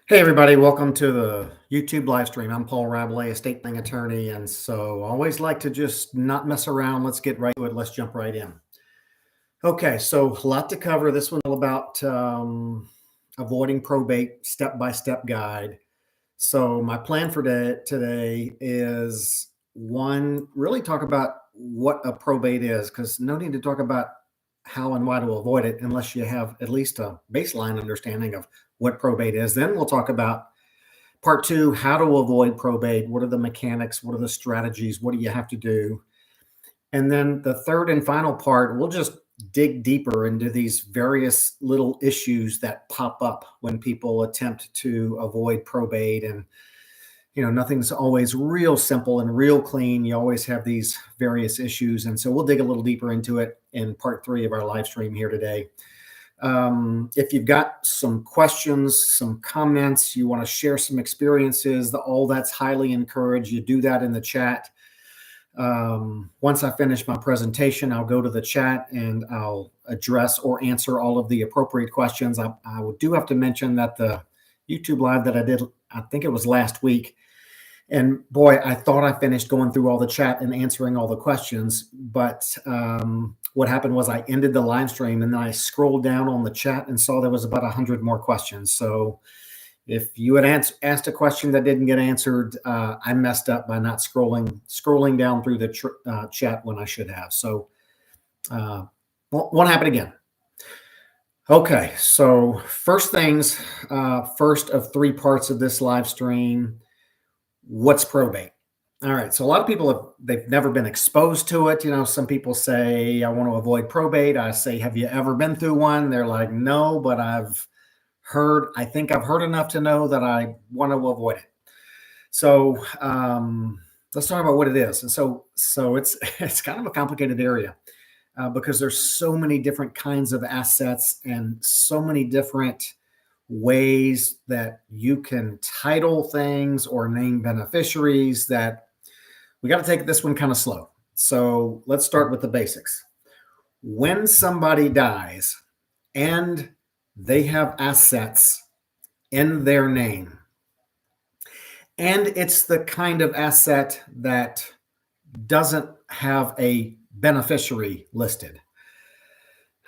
Hey everybody, welcome to the YouTube live stream. I'm Paul Rabelais, estate planning attorney, and so I always like to just not mess around. Let's get right to it. Let's jump right in. Okay, so a lot to cover. This one's all about avoiding probate step-by-step guide. So my plan for today is one, really talk about what a probate is, because no need to talk about how and why to avoid it unless you have at least a baseline understanding of what probate is. Then we'll talk about part two, how to avoid probate. What are the mechanics? What are the strategies? What do you have to do? And then the third and final part, we'll just dig deeper into these various little issues that pop up when people attempt to avoid probate. And, nothing's always real simple and real clean. You always have these various issues. And so we'll dig a little deeper into it in part three of our live stream here today. If you've got some questions, some comments, you want to share some experiences, all that's highly encouraged. You do that in the chat. Once I finish my presentation, I'll go to the chat and I'll address or answer all of the appropriate questions. I do have to mention that the YouTube live that I did, I think it was last week, and boy, I thought I finished going through all the chat and answering all the questions, but what happened was I ended the live stream and then I scrolled down on the chat and saw there was about 100 more questions. So if you had asked a question that didn't get answered, I messed up by not scrolling down through the chat when I should have. So won't happen again. Okay, so first things first of three parts of this live stream. What's probate? All right, so a lot of people they've never been exposed to it. Some people say, I want to avoid probate. I say, have you ever been through one? They're like, no, but I think I've heard enough to know that I want to avoid it. So let's talk about what it is. And so it's kind of a complicated area because there's so many different kinds of assets and so many different ways that you can title things or name beneficiaries that we got to take this one kind of slow. So let's start with the basics. When somebody dies and they have assets in their name, and it's the kind of asset that doesn't have a beneficiary listed.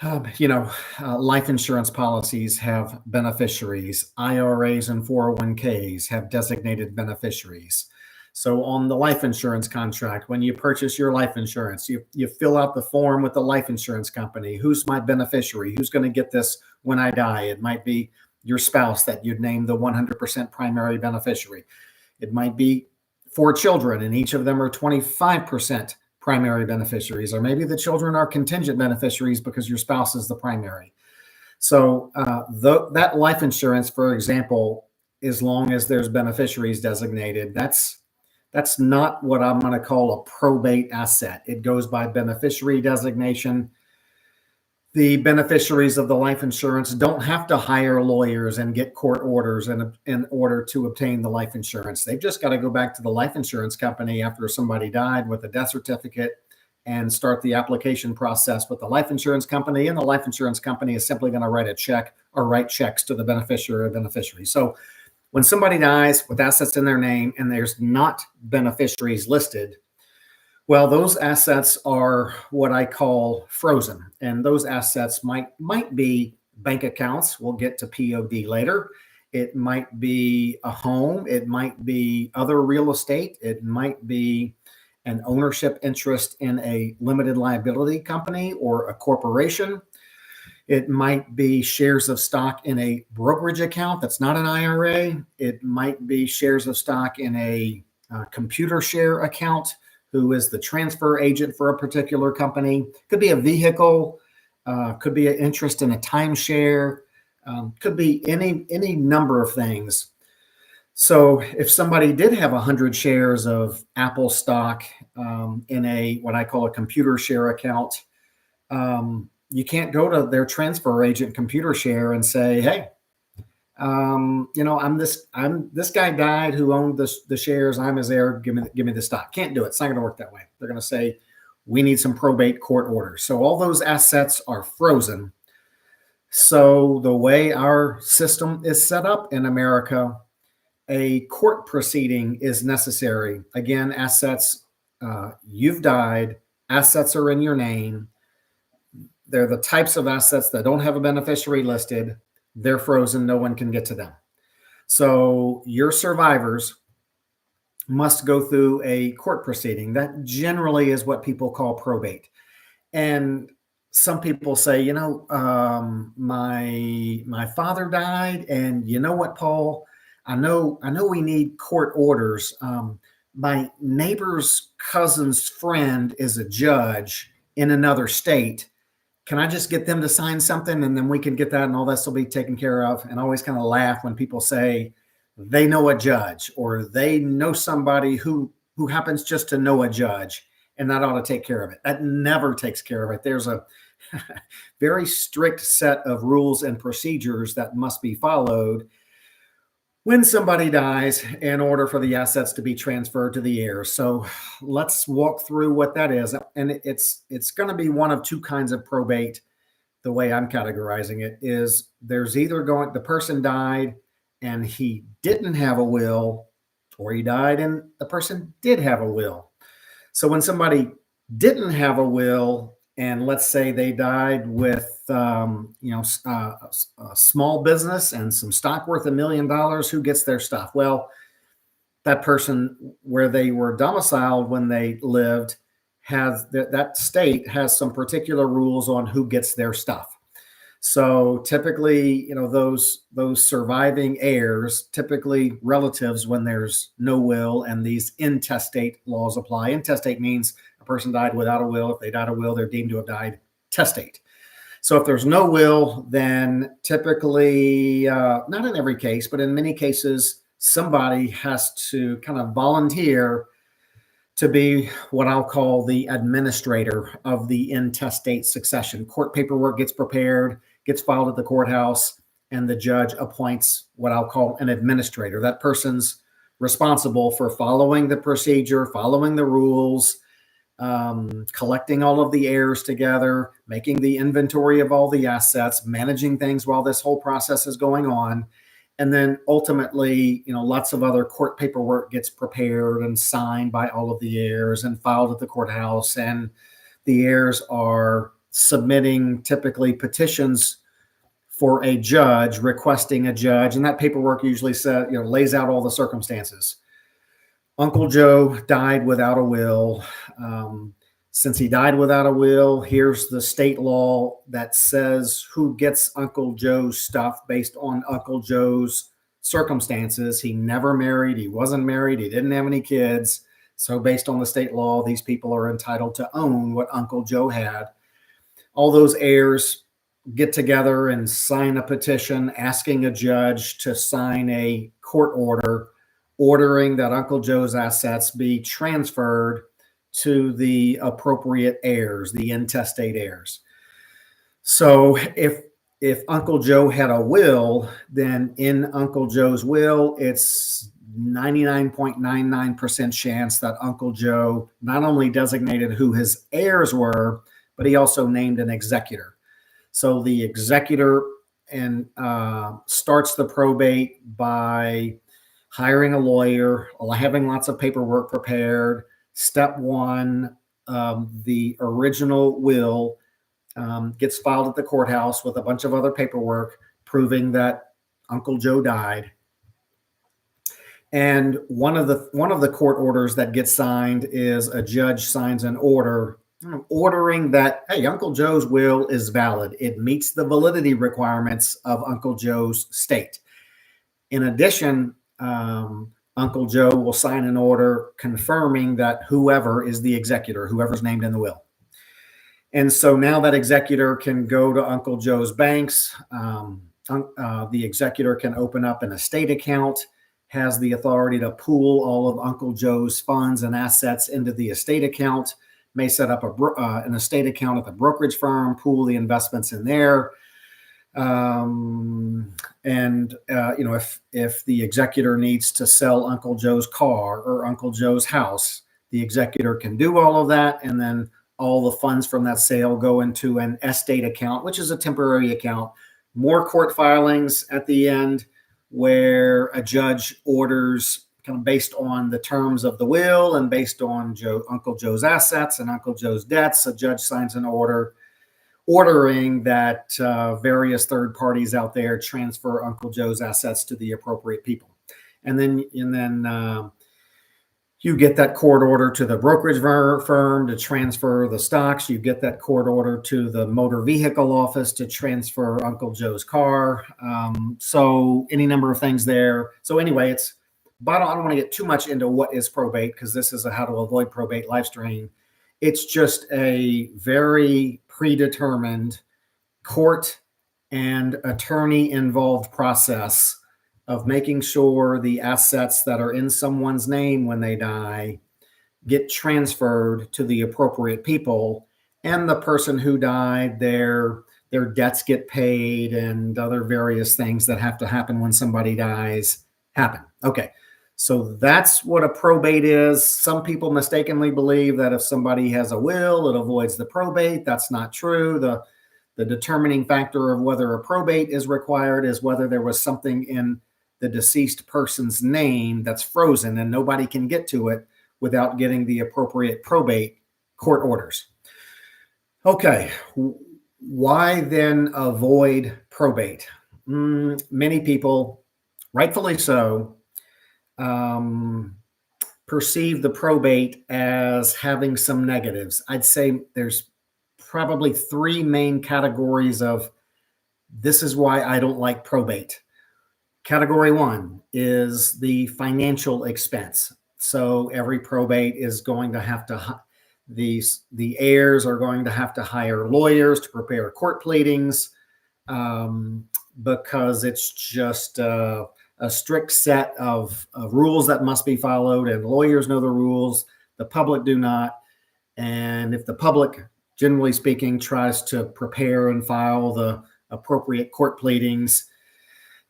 Life insurance policies have beneficiaries. IRAs and 401ks have designated beneficiaries. So on the life insurance contract, when you purchase your life insurance, you fill out the form with the life insurance company. Who's my beneficiary? Who's going to get this when I die? It might be your spouse that you'd name the 100% primary beneficiary. It might be 4 children, and each of them are 25% primary beneficiaries, or maybe the children are contingent beneficiaries because your spouse is the primary. So that life insurance, for example, as long as there's beneficiaries designated, that's not what I'm going to call a probate asset. It goes by beneficiary designation. The beneficiaries of the life insurance don't have to hire lawyers and get court orders in order to obtain the life insurance. They've just got to go back to the life insurance company after somebody died with a death certificate and start the application process with the life insurance company. And the life insurance company is simply going to write a check or write checks to the beneficiary or beneficiary. So when somebody dies with assets in their name and there's not beneficiaries listed, well, those assets are what I call frozen. And those assets might be bank accounts. We'll get to POD later. It might be a home. It might be other real estate. It might be an ownership interest in a limited liability company or a corporation. It might be shares of stock in a brokerage account that's not an IRA. It might be shares of stock in a computer share account, who is the transfer agent for a particular company. Could be a vehicle, could be an interest in a timeshare, could be any number of things. So if somebody did have 100 shares of Apple stock in what I call a computer share account, you can't go to their transfer agent computer share and say, hey, I'm this guy died who owned the shares. I'm his heir. Give me the stock. Can't do it. It's not going to work that way. They're going to say, we need some probate court orders. So all those assets are frozen. So the way our system is set up in America, a court proceeding is necessary. Again, assets, you've died, assets are in your name. They're the types of assets that don't have a beneficiary listed. They're frozen. No one can get to them. So your survivors must go through a court proceeding. That generally is what people call probate. And some people say, my father died, and you know what, Paul? I know we need court orders. My neighbor's cousin's friend is a judge in another state. Can I just get them to sign something, and then we can get that, and all this will be taken care of? And I always kind of laugh when people say they know a judge, or they know somebody who happens just to know a judge, and that ought to take care of it. That never takes care of it. There's a very strict set of rules and procedures that must be followed when somebody dies in order for the assets to be transferred to the heirs. So let's walk through what that is. And it's going to be one of two kinds of probate. The way I'm categorizing it is there's either the person died and he didn't have a will, or he died and the person did have a will. So when somebody didn't have a will, and let's say they died with a small business and some stock worth $1 million, who gets their stuff? Well, that person, where they were domiciled when they lived, has that state has some particular rules on who gets their stuff. So typically, those surviving heirs, typically relatives, when there's no will, and these intestate laws apply. Intestate means a person died without a will. If they died a will, they're deemed to have died testate. So if there's no will, then typically, not in every case, but in many cases, somebody has to kind of volunteer to be what I'll call the administrator of the intestate succession. Court paperwork gets prepared, gets filed at the courthouse, and the judge appoints what I'll call an administrator. That person's responsible for following the procedure, following the rules, collecting all of the heirs together, making the inventory of all the assets, managing things while this whole process is going on. And then ultimately, lots of other court paperwork gets prepared and signed by all of the heirs and filed at the courthouse. And the heirs are submitting typically petitions for a judge, requesting a judge. And that paperwork usually lays out all the circumstances. Uncle Joe died without a will. Since he died without a will, here's the state law that says who gets Uncle Joe's stuff based on Uncle Joe's circumstances. He never married. He wasn't married. He didn't have any kids. So based on the state law, these people are entitled to own what Uncle Joe had. All those heirs get together and sign a petition asking a judge to sign a court order ordering that Uncle Joe's assets be transferred to the appropriate heirs, the intestate heirs. So if Uncle Joe had a will, then in Uncle Joe's will, it's 99.99% chance that Uncle Joe not only designated who his heirs were, but he also named an executor. So the executor starts the probate by hiring a lawyer, having lots of paperwork prepared. Step one, the original will gets filed at the courthouse with a bunch of other paperwork proving that Uncle Joe died. And one of the court orders that gets signed is a judge signs an order ordering that, hey, Uncle Joe's will is valid. It meets the validity requirements of Uncle Joe's state. In addition, Uncle Joe will sign an order confirming that whoever is the executor, whoever's named in the will. And so now that executor can go to Uncle Joe's banks. The executor can open up an estate account, has the authority to pool all of Uncle Joe's funds and assets into the estate account, may set up an estate account at the brokerage firm, pool the investments in there. If the executor needs to sell Uncle Joe's car or Uncle Joe's house, the executor can do all of that. And then all the funds from that sale go into an estate account, which is a temporary account more court filings at the end where a judge orders, kind of based on the terms of the will and based on Uncle Joe's assets and Uncle Joe's debts, a judge signs an order ordering that various third parties out there transfer Uncle Joe's assets to the appropriate people. And then you get that court order to the brokerage firm to transfer the stocks. You get that court order to the motor vehicle office to transfer Uncle Joe's car. So any number of things there. So anyway, I don't want to get too much into what is probate, because this is a how to avoid probate live stream. It's just a very predetermined court and attorney involved process of making sure the assets that are in someone's name when they die get transferred to the appropriate people, and the person who died, their debts get paid, and other various things that have to happen when somebody dies happen. Okay, so that's what a probate is. Some people mistakenly believe that if somebody has a will, it avoids the probate. That's not true. The determining factor of whether a probate is required is whether there was something in the deceased person's name that's frozen and nobody can get to it without getting the appropriate probate court orders. Okay, why then avoid probate? Many people, rightfully so, perceive the probate as having some negatives. I'd say there's probably three main categories of this is why I don't like probate. Category one is the financial expense. So every probate is going to have to, the heirs are going to have to hire lawyers to prepare court pleadings, because it's just a strict set of rules that must be followed, and lawyers know the rules, the public do not. And if the public, generally speaking, tries to prepare and file the appropriate court pleadings,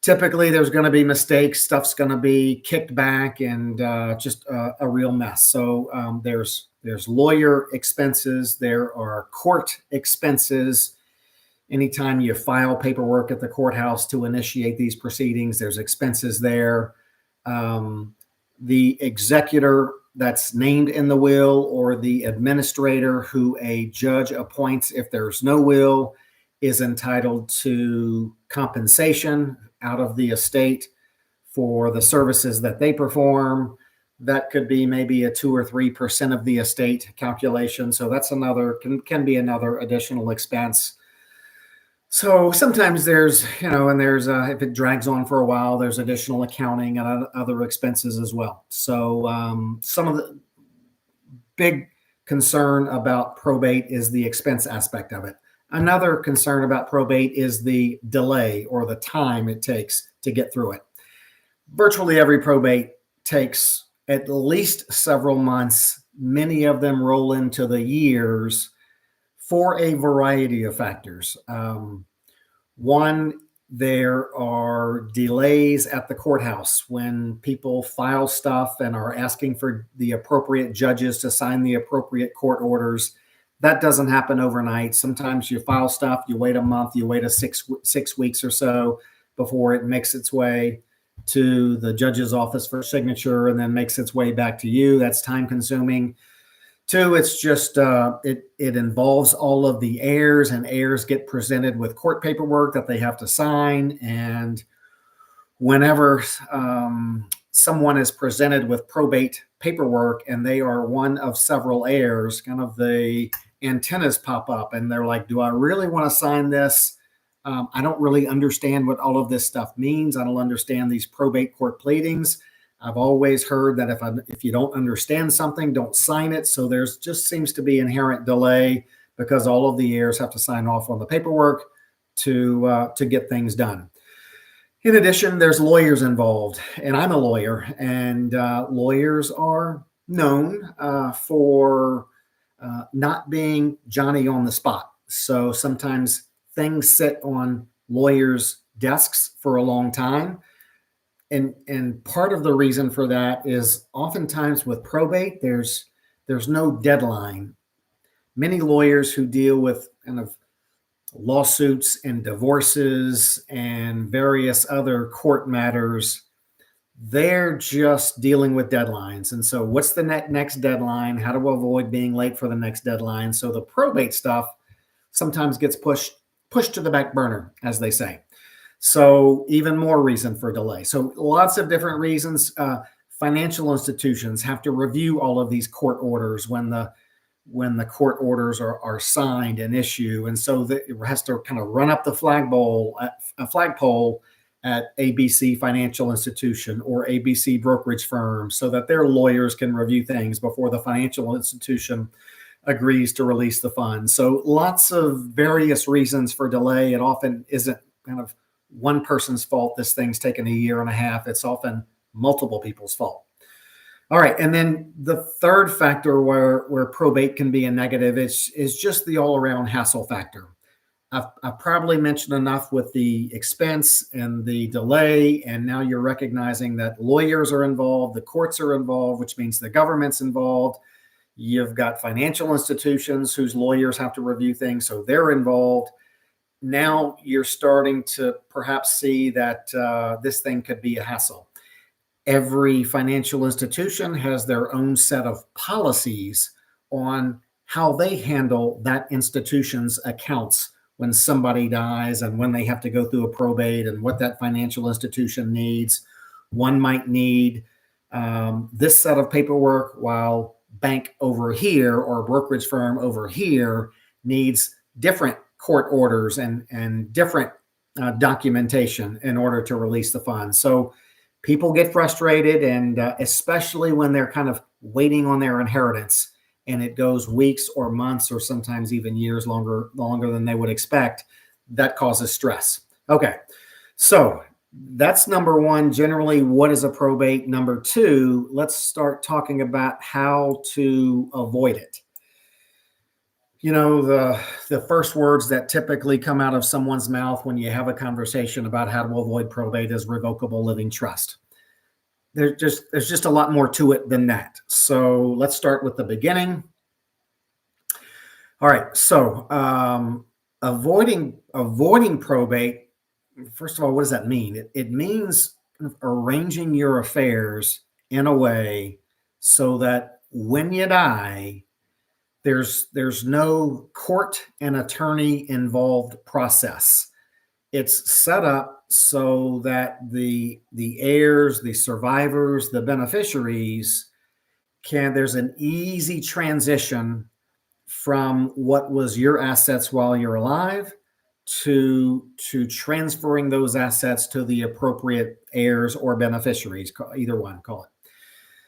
typically there's going to be mistakes, stuff's going to be kicked back, and just a real mess. So there's lawyer expenses, there are court expenses. Anytime you file paperwork at the courthouse to initiate these proceedings, there's expenses there. The executor that's named in the will, or the administrator who a judge appoints if there's no will, is entitled to compensation out of the estate for the services that they perform. That could be maybe a 2 or 3% of the estate calculation. So that's can be another additional expense. So sometimes there's, if it drags on for a while, there's additional accounting and other expenses as well. So some of the big concern about probate is the expense aspect of it. Another concern about probate is the delay, or the time it takes to get through it. Virtually every probate takes at least several months. Many of them roll into the years for a variety of factors. One, there are delays at the courthouse when people file stuff and are asking for the appropriate judges to sign the appropriate court orders. That doesn't happen overnight. Sometimes you file stuff, you wait a month, you wait 6 weeks or so before it makes its way to the judge's office for signature and then makes its way back to you. That's time consuming. Two, it's just, it involves all of the heirs, and heirs get presented with court paperwork that they have to sign. And whenever someone is presented with probate paperwork and they are one of several heirs, kind of the antennas pop up and they're like, do I really want to sign this? I don't really understand what all of this stuff means. I don't understand these probate court pleadings. I've always heard that if you don't understand something, don't sign it. So there's just seems to be inherent delay because all of the heirs have to sign off on the paperwork to get things done. In addition, there's lawyers involved, and I'm a lawyer, and lawyers are known for not being Johnny on the spot. So sometimes things sit on lawyers' desks for a long time. And part of the reason for that is oftentimes with probate, there's no deadline. Many lawyers who deal with kind of lawsuits and divorces and various other court matters, they're just dealing with deadlines. And so, what's the next deadline? How to avoid being late for the next deadline? So, the probate stuff sometimes gets pushed to the back burner, as they say. So, even more reason for delay. So, lots of different reasons. Financial institutions have to review all of these court orders when the court orders are signed and issue, and so it has to kind of run up the flagpole at ABC Financial Institution or ABC brokerage firm so that their lawyers can review things before the financial institution agrees to release the funds. So lots of various reasons for delay. It often isn't kind of one person's fault. This thing's taken a year and a half. It's often multiple people's fault. All right, and then the third factor where probate can be a negative is just the all-around hassle factor. I've probably mentioned enough with the expense and the delay, and now you're recognizing that lawyers are involved, the courts are involved, which means the government's involved. You've got financial institutions whose lawyers have to review things, so they're involved. Now you're starting to perhaps see that this thing could be a hassle. Every financial institution has their own set of policies on how they handle that institution's accounts when somebody dies and when they have to go through a probate and what that financial institution needs. One might need this set of paperwork, while bank over here or brokerage firm over here needs different court orders and different documentation in order to release the funds. So people get frustrated, and especially when they're kind of waiting on their inheritance and it goes weeks or months or sometimes even years longer than they would expect, that causes stress. Okay, so that's number one. Generally, what is a probate? Number two, let's start talking about how to avoid it. You know, the first words that typically come out of someone's mouth when you have a conversation about how to avoid probate is revocable living trust. There's just a lot more to it than that. So let's start with the beginning. All right. So avoiding probate. First of all, what does that mean? It means arranging your affairs in a way so that when you die, there's no court and attorney involved process. It's set up so that the heirs, the survivors, the beneficiaries there's an easy transition from what was your assets while you're alive to transferring those assets to the appropriate heirs or beneficiaries, either one, call it.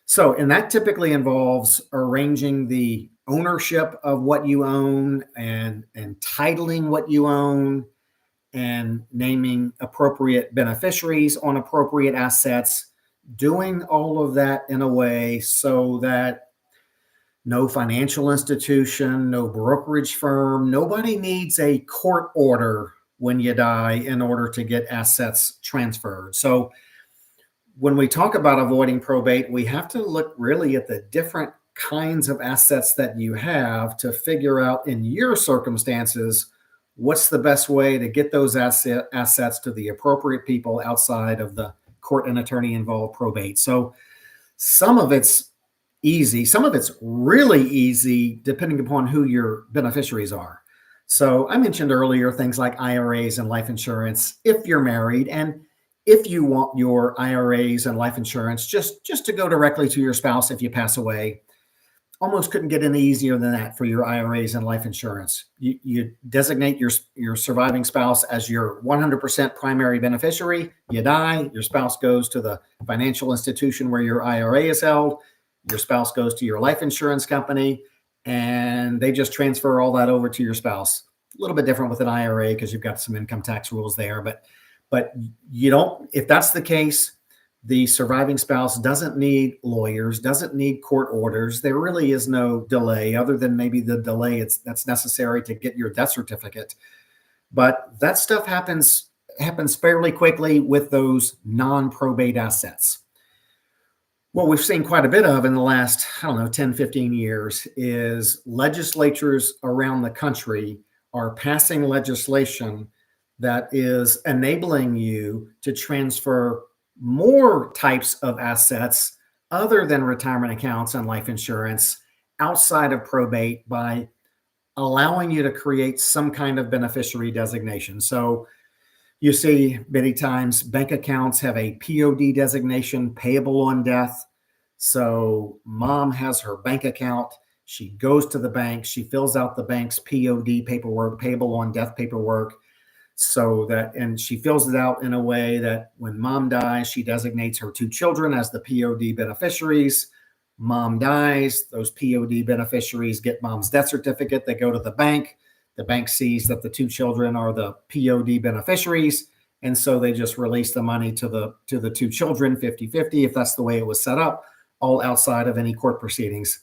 So, and that typically involves arranging the ownership of what you own and titling what you own and naming appropriate beneficiaries on appropriate assets, doing all of that in a way so that no financial institution, no brokerage firm, nobody needs a court order when you die in order to get assets transferred. So when we talk about avoiding probate, we have to look really at the different kinds of assets that you have to figure out in your circumstances what's the best way to get those assets to the appropriate people outside of the court and attorney involved probate. So some of it's easy, some of it's really easy depending upon who your beneficiaries are. So I mentioned earlier things like IRAs and life insurance if you're married, and if you want your IRAs and life insurance just to go directly to your spouse if you pass away, almost couldn't get any easier than that for your IRAs and life insurance. You designate your surviving spouse as your 100% primary beneficiary. You die, your spouse goes to the financial institution where your IRA is held. Your spouse goes to your life insurance company, and they just transfer all that over to your spouse. A little bit different with an IRA because you've got some income tax rules there, but you don't, if that's the case, the surviving spouse doesn't need lawyers, doesn't need court orders. There really is no delay other than maybe the delay that's necessary to get your death certificate. But that stuff happens fairly quickly with those non-probate assets. What we've seen quite a bit of in the last, 10, 15 years is legislatures around the country are passing legislation that is enabling you to transfer more types of assets other than retirement accounts and life insurance outside of probate by allowing you to create some kind of beneficiary designation. So you see many times bank accounts have a POD designation, payable on death. So mom has her bank account. She goes to the bank. She fills out the bank's POD paperwork, payable on death paperwork. So that, and she fills it out in a way that when mom dies, she designates her two children as the POD beneficiaries. Mom dies, those POD beneficiaries get mom's death certificate. They go to the bank. The bank sees that the two children are the POD beneficiaries. And so they just release the money to the two children, 50-50, if that's the way it was set up, all outside of any court proceedings.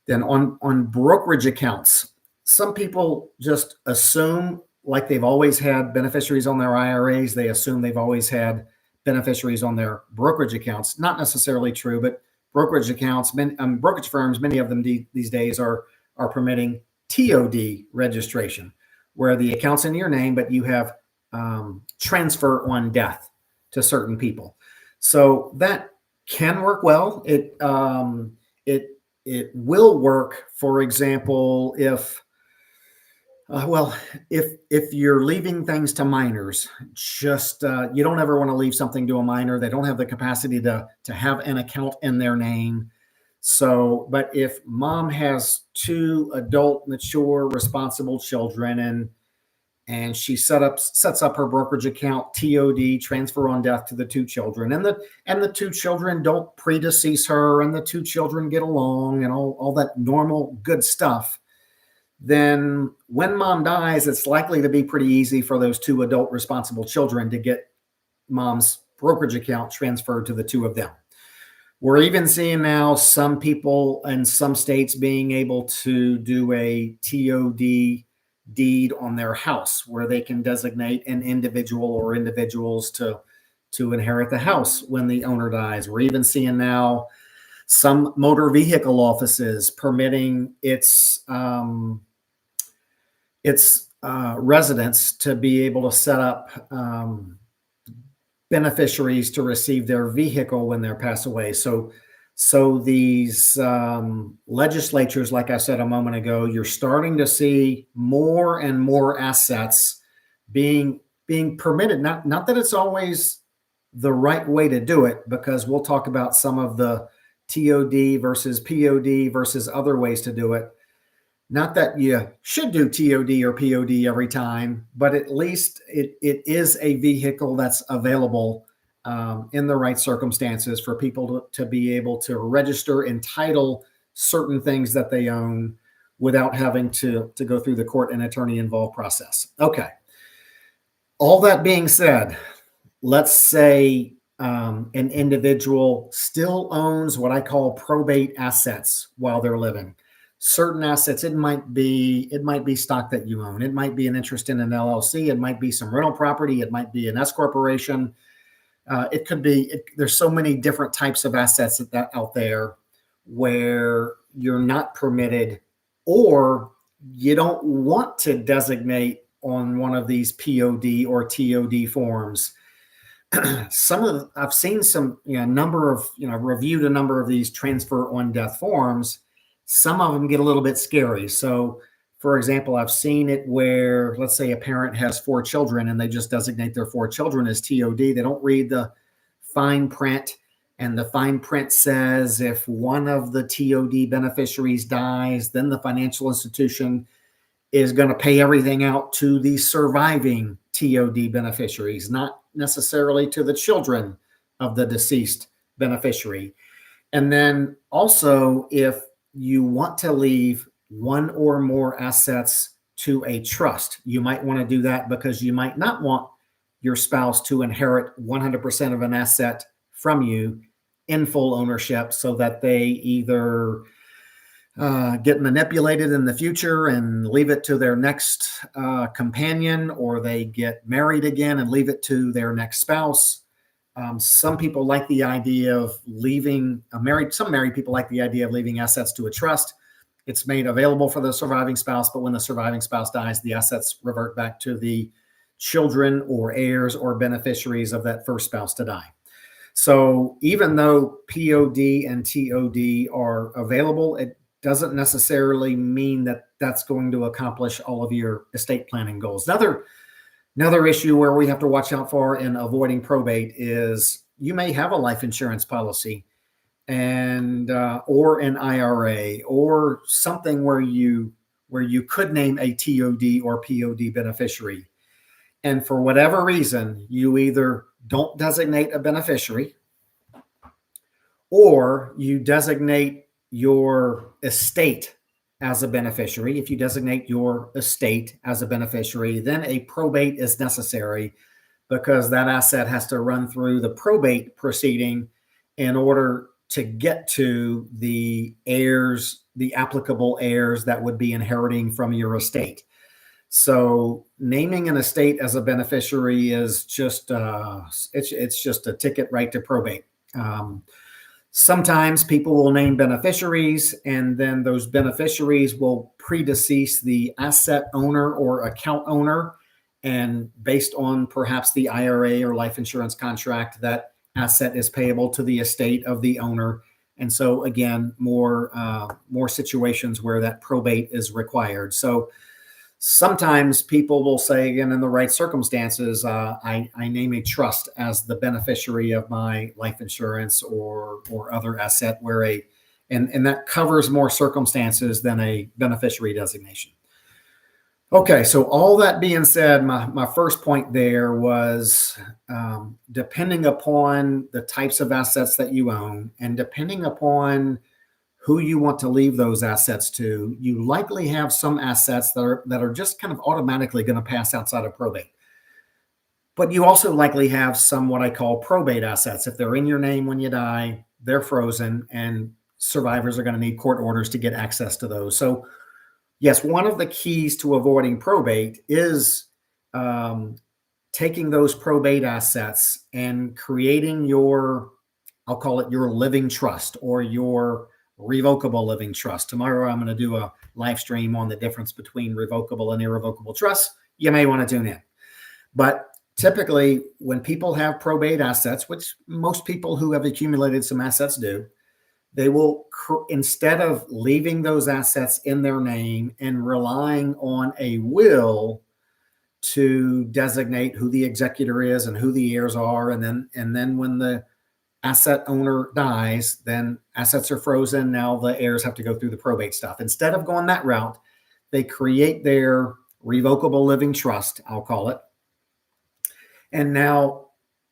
Then on brokerage accounts, some people just assume like they've always had beneficiaries on their IRAs. They assume they've always had beneficiaries on their brokerage accounts. Not necessarily true, but brokerage accounts, brokerage firms, many of them these days are permitting TOD registration, where the account's in your name, but you have transfer on death to certain people. So that can work well. It will work, for example, if you're leaving things to minors, just you don't ever want to leave something to a minor. They don't have the capacity to have an account in their name. So, but if mom has two adult, mature, responsible children, and she sets up her brokerage account, TOD, transfer on death to the two children, and the two children don't predecease her, and the two children get along, and all that normal good stuff, then when mom dies, it's likely to be pretty easy for those two adult responsible children to get mom's brokerage account transferred to the two of them. We're even seeing now some people in some states being able to do a TOD deed on their house where they can designate an individual or individuals to inherit the house when the owner dies. We're even seeing now some motor vehicle offices permitting its residents to be able to set up beneficiaries to receive their vehicle when they pass away. So these legislatures, like I said a moment ago, you're starting to see more and more assets being permitted. Not that it's always the right way to do it, because we'll talk about some of the TOD versus POD versus other ways to do it. Not that you should do TOD or POD every time, but at least it is a vehicle that's available in the right circumstances for people to be able to register and title certain things that they own without having to go through the court and attorney involved process. Okay. All that being said, let's say an individual still owns what I call probate assets while they're living. Certain assets, it might be stock that you own. It might be an interest in an LLC. It might be some rental property. It might be an S corporation. It could be, there's so many different types of assets out there where you're not permitted, or you don't want to designate on one of these POD or TOD forms. I've seen some, reviewed a number of these transfer on death forms. Some of them get a little bit scary. So, for example, I've seen it where, let's say a parent has 4 children and they just designate their 4 children as TOD. They don't read the fine print, and the fine print says if one of the TOD beneficiaries dies, then the financial institution is going to pay everything out to the surviving TOD beneficiaries, not necessarily to the children of the deceased beneficiary. And then also, if you want to leave one or more assets to a trust, you might want to do that because you might not want your spouse to inherit 100% of an asset from you in full ownership, so that they either get manipulated in the future and leave it to their next companion, or they get married again and leave it to their next spouse. Some people like the idea of leaving some married people like the idea of leaving assets to a trust. it's made available for the surviving spouse, but when the surviving spouse dies, the assets revert back to the children or heirs or beneficiaries of that first spouse to die. So even though POD and TOD are available, it doesn't necessarily mean that that's going to accomplish all of your estate planning goals. Another issue where we have to watch out for in avoiding probate is you may have a life insurance policy and or an IRA or something where you could name a TOD or POD beneficiary. And for whatever reason, you either don't designate a beneficiary or you designate your estate as a beneficiary. If you designate your estate as a beneficiary, then a probate is necessary because that asset has to run through the probate proceeding in order to get to the heirs, the applicable heirs that would be inheriting from your estate. So naming an estate as a beneficiary is just it's just a ticket right to probate. Sometimes people will name beneficiaries, and then those beneficiaries will predecease the asset owner or account owner, and based on perhaps the IRA or life insurance contract, that asset is payable to the estate of the owner. And so again, more situations where that probate is required. So sometimes people will say, again, in the right circumstances, I name a trust as the beneficiary of my life insurance or other asset and that covers more circumstances than a beneficiary designation. Okay, so all that being said, my first point there was depending upon the types of assets that you own and depending upon who you want to leave those assets to, you likely have some assets that are just kind of automatically going to pass outside of probate. But you also likely have some what I call probate assets. If they're in your name when you die, they're frozen, and survivors are going to need court orders to get access to those. So yes, one of the keys to avoiding probate is taking those probate assets and creating I'll call it your living trust or your revocable living trust. Tomorrow, I'm going to do a live stream on the difference between revocable and irrevocable trusts. You may want to tune in. But typically, when people have probate assets, which most people who have accumulated some assets do, they will, instead of leaving those assets in their name and relying on a will to designate who the executor is and who the heirs are, and then when the asset owner dies, then assets are frozen. Now the heirs have to go through the probate stuff. Instead of going that route, they create their revocable living trust, I'll call it. And now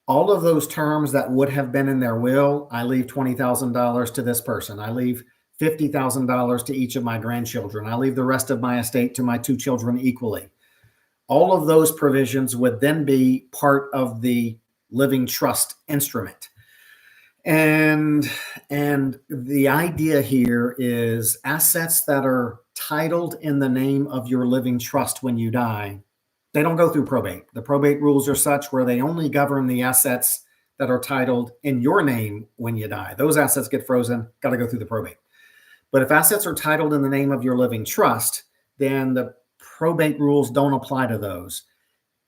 all of those terms that would have been in their will, I leave $20,000 to this person. I leave $50,000 to each of my grandchildren. I leave the rest of my estate to my two children equally. All of those provisions would then be part of the living trust instrument. And the idea here is assets that are titled in the name of your living trust when you die, they don't go through probate. The probate rules are such where they only govern the assets that are titled in your name when you die. Those assets get frozen, got to go through the probate. But if assets are titled in the name of your living trust, then the probate rules don't apply to those.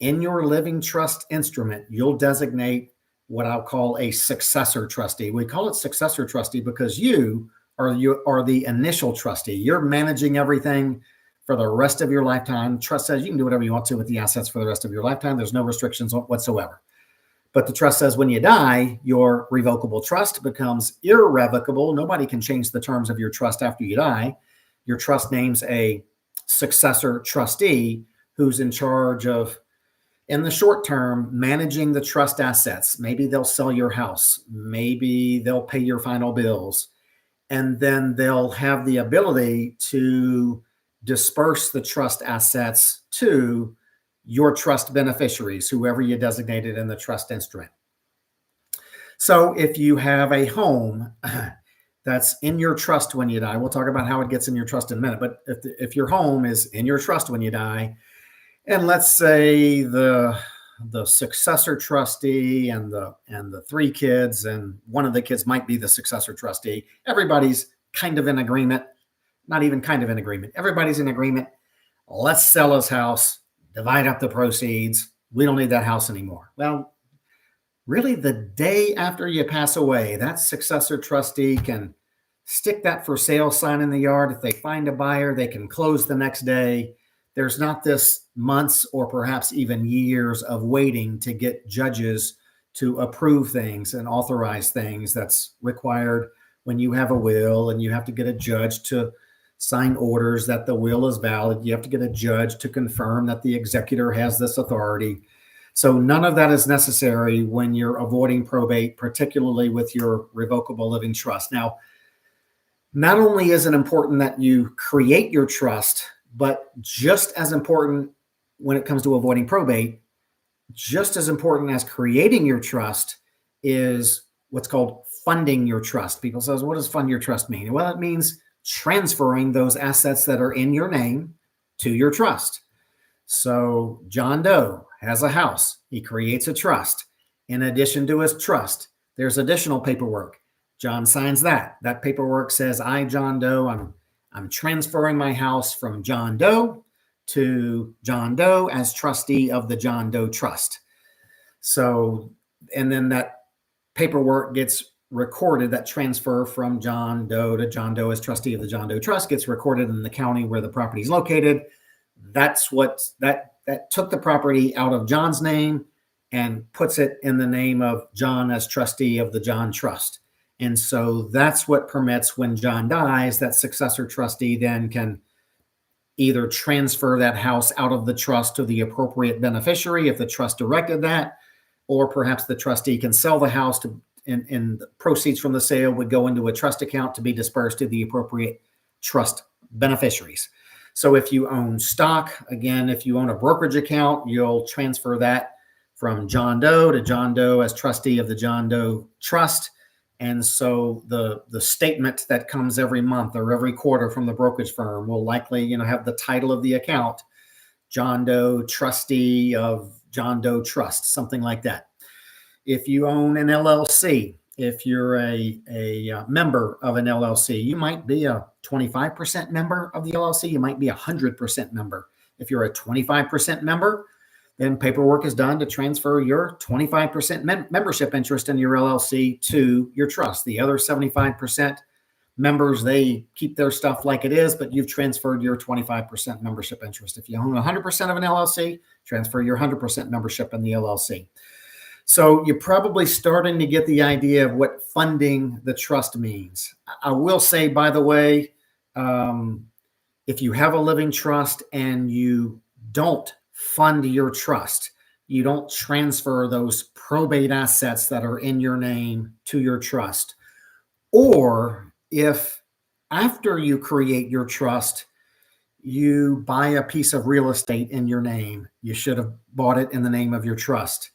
In your living trust instrument, you'll designate what I'll call a successor trustee. We call it successor trustee because you are the initial trustee. You're managing everything for the rest of your lifetime. Trust says you can do whatever you want to with the assets for the rest of your lifetime. There's no restrictions whatsoever. But the trust says when you die, your revocable trust becomes irrevocable. Nobody can change the terms of your trust after you die. Your trust names a successor trustee who's in charge of, in the short term, managing the trust assets. Maybe they'll sell your house. Maybe they'll pay your final bills. And then they'll have the ability to disperse the trust assets to your trust beneficiaries, whoever you designated in the trust instrument. So if you have a home that's in your trust when you die, we'll talk about how it gets in your trust in a minute, but if your home is in your trust when you die, and let's say the successor trustee and the three kids, and one of the kids might be the successor trustee, everybody's kind of in agreement. not even kind of in agreement. Everybody's in agreement. Let's sell his house, divide up the proceeds. We don't need that house anymore. Well, really, the day after you pass away, that successor trustee can stick that for sale sign in the yard. If they find a buyer, they can close the next day. There's not this months or perhaps even years of waiting to get judges to approve things and authorize things that's required when you have a will, and you have to get a judge to sign orders that the will is valid. You have to get a judge to confirm that the executor has this authority. So none of that is necessary when you're avoiding probate, particularly with your revocable living trust. Now, not only is it important that you create your trust, but just as important when it comes to avoiding probate, just as important as creating your trust is what's called funding your trust. People say, what does fund your trust mean? Well, it means transferring those assets that are in your name to your trust. So John Doe has a house. He creates a trust. In addition to his trust, there's additional paperwork. John signs that. That paperwork says, I, John Doe, I'm transferring my house from John Doe to John Doe as trustee of the John Doe Trust. So, and then that paperwork gets recorded, that transfer from John Doe to John Doe as trustee of the John Doe Trust gets recorded in the county where the property is located. That's what that took the property out of John's name and puts it in the name of John as trustee of the John Trust. And so that's what permits, when John dies, that successor trustee then can either transfer that house out of the trust to the appropriate beneficiary if the trust directed that, or perhaps the trustee can sell the house and the proceeds from the sale would go into a trust account to be dispersed to the appropriate trust beneficiaries. So if you own stock, again, if you own a brokerage account, you'll transfer that from John Doe to John Doe as trustee of the John Doe Trust. And so the statement that comes every month or every quarter from the brokerage firm will likely, have the title of the account, John Doe Trustee of John Doe Trust, something like that. If you own an LLC, if you're a member of an LLC, you might be a 25% member of the LLC. You might be a 100% member. If you're a 25% member, then paperwork is done to transfer your 25% membership interest in your LLC to your trust. The other 75% members, they keep their stuff like it is, but you've transferred your 25% membership interest. If you own 100% of an LLC, transfer your 100% membership in the LLC. So you're probably starting to get the idea of what funding the trust means. I will say, by the way, if you have a living trust and you don't fund your trust, you don't transfer those probate assets that are in your name to your trust, or if after you create your trust, you buy a piece of real estate in your name, you should have bought it in the name of your trust.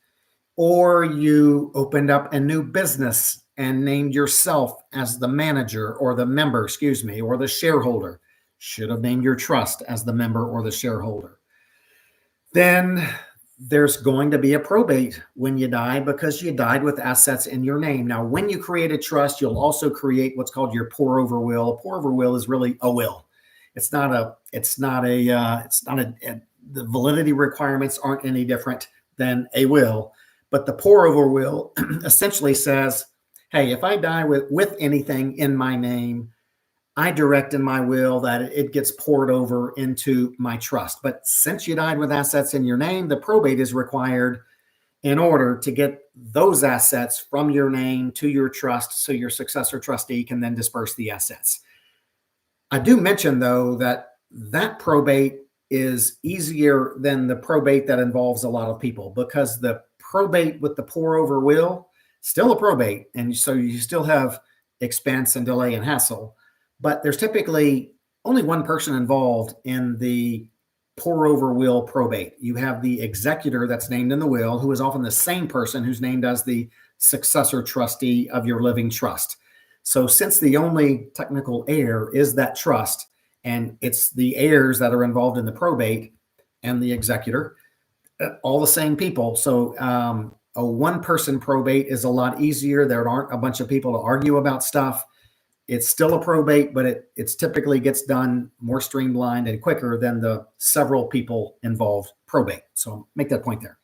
Or you opened up a new business and named yourself as the manager or the member, or the shareholder, should have named your trust as the member or the shareholder. Then there's going to be a probate when you die because you died with assets in your name. Now, when you create a trust, you'll also create what's called your pour-over will. A pour-over will is really a will. The validity requirements aren't any different than a will. But the pour-over will essentially says, hey, if I die with anything in my name, I direct in my will that it gets poured over into my trust. But since you died with assets in your name, the probate is required in order to get those assets from your name to your trust so your successor trustee can then disperse the assets. I do mention, though, that probate is easier than the probate that involves a lot of people, because the probate with the pour-over will, still a probate, and so you still have expense and delay and hassle, but there's typically only one person involved in the pour-over will probate. You have the executor that's named in the will, who is often the same person who's named as the successor trustee of your living trust. So since the only technical heir is that trust, and it's the heirs that are involved in the probate and the executor, all the same people. So a one-person probate is a lot easier. There aren't a bunch of people to argue about stuff. it's still a probate, but it's typically gets done more streamlined and quicker than the several people involved probate. So make that point there.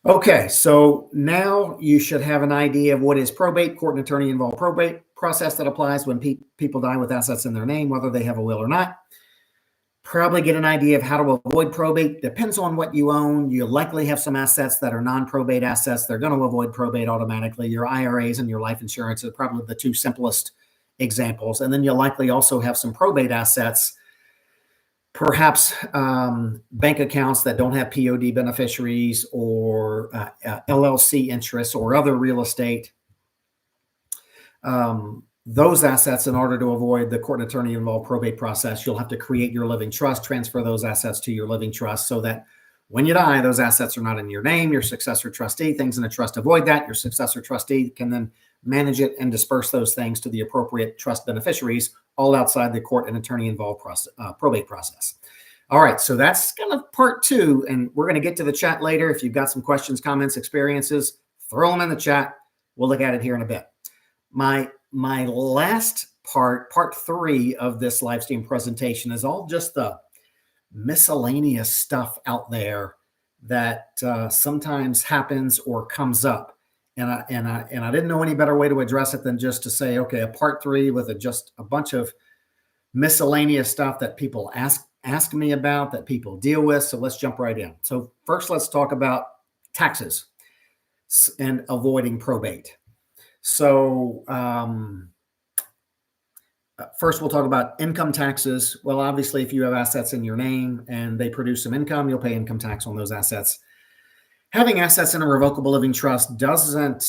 Okay, so now you should have an idea of what is probate, court and attorney involved probate process that applies when people die with assets in their name, whether they have a will or not. Probably get an idea of how to avoid probate. Depends on what you own. You likely have some assets that are non-probate assets. They're going to avoid probate automatically. Your IRAs and your life insurance are probably the two simplest examples. And then you'll likely also have some probate assets, perhaps bank accounts that don't have POD beneficiaries or LLC interests or other real estate. Those assets, in order to avoid the court and attorney involved probate process, you'll have to create your living trust, transfer those assets to your living trust so that when you die, those assets are not in your name. Your successor trustee, things in a trust avoid that. Your successor trustee can then manage it and disperse those things to the appropriate trust beneficiaries, all outside the court and attorney involved probate process. All right, so that's kind of part two, and we're going to get to the chat later. If you've got some questions, comments, experiences, throw them in the chat. We'll look at it here in a bit. My last part three of this live stream presentation is all just the miscellaneous stuff out there that sometimes happens or comes up. And I didn't know any better way to address it than just to say, okay, a part three with just a bunch of miscellaneous stuff that people ask me about, that people deal with. So let's jump right in. So first, let's talk about taxes and avoiding probate. So first, we'll talk about income taxes. Well, obviously, if you have assets in your name and they produce some income, you'll pay income tax on those assets. Having assets in a revocable living trust doesn't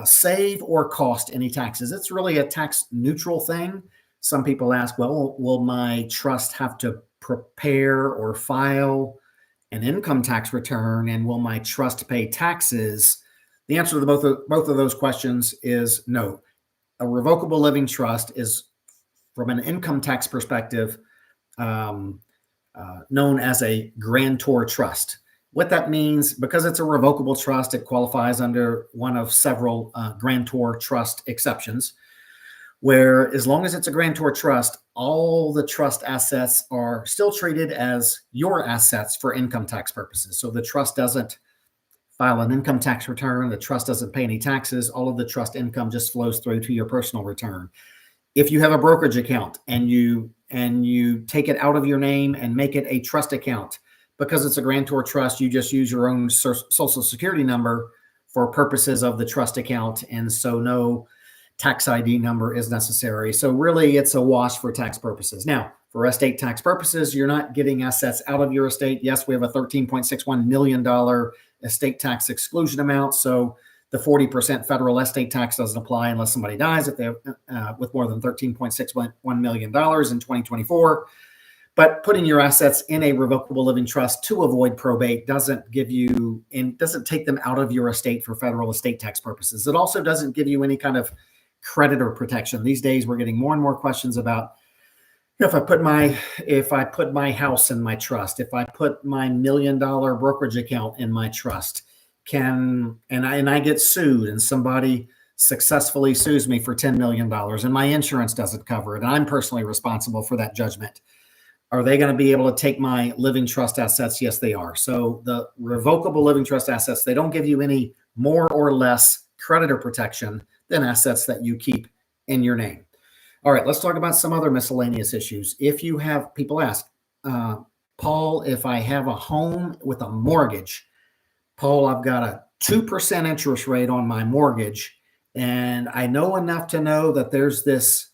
save or cost any taxes. It's really a tax neutral thing. Some people ask, well, will my trust have to prepare or file an income tax return, and will my trust pay taxes? The answer to both of those questions is no. A revocable living trust is, from an income tax perspective, known as a grantor trust. What that means, because it's a revocable trust, it qualifies under one of several grantor trust exceptions, where as long as it's a grantor trust, all the trust assets are still treated as your assets for income tax purposes. So the trust doesn't file an income tax return. The trust doesn't pay any taxes. All of the trust income just flows through to your personal return. If you have a brokerage account and you take it out of your name and make it a trust account, because it's a grantor trust, you just use your own social security number for purposes of the trust account. And so no tax ID number is necessary. So really it's a wash for tax purposes. Now, for estate tax purposes, you're not getting assets out of your estate. Yes, we have a $13.61 million estate tax exclusion amount. So the 40% federal estate tax doesn't apply unless somebody dies if they have, with more than $13.61 million in 2024. But putting your assets in a revocable living trust to avoid probate doesn't take them out of your estate for federal estate tax purposes. It also doesn't give you any kind of creditor protection. These days, we're getting more and more questions about, if I put my house in my trust, if I put my $1 million brokerage account in my trust, and I get sued and somebody successfully sues me for $10 million and my insurance doesn't cover it, and I'm personally responsible for that judgment, are they going to be able to take my living trust assets? Yes, they are. So the revocable living trust assets, they don't give you any more or less creditor protection than assets that you keep in your name. All right, let's talk about some other miscellaneous issues. If you have, people ask, Paul, if I have a home with a mortgage, Paul, I've got a 2% interest rate on my mortgage, and I know enough to know that there's this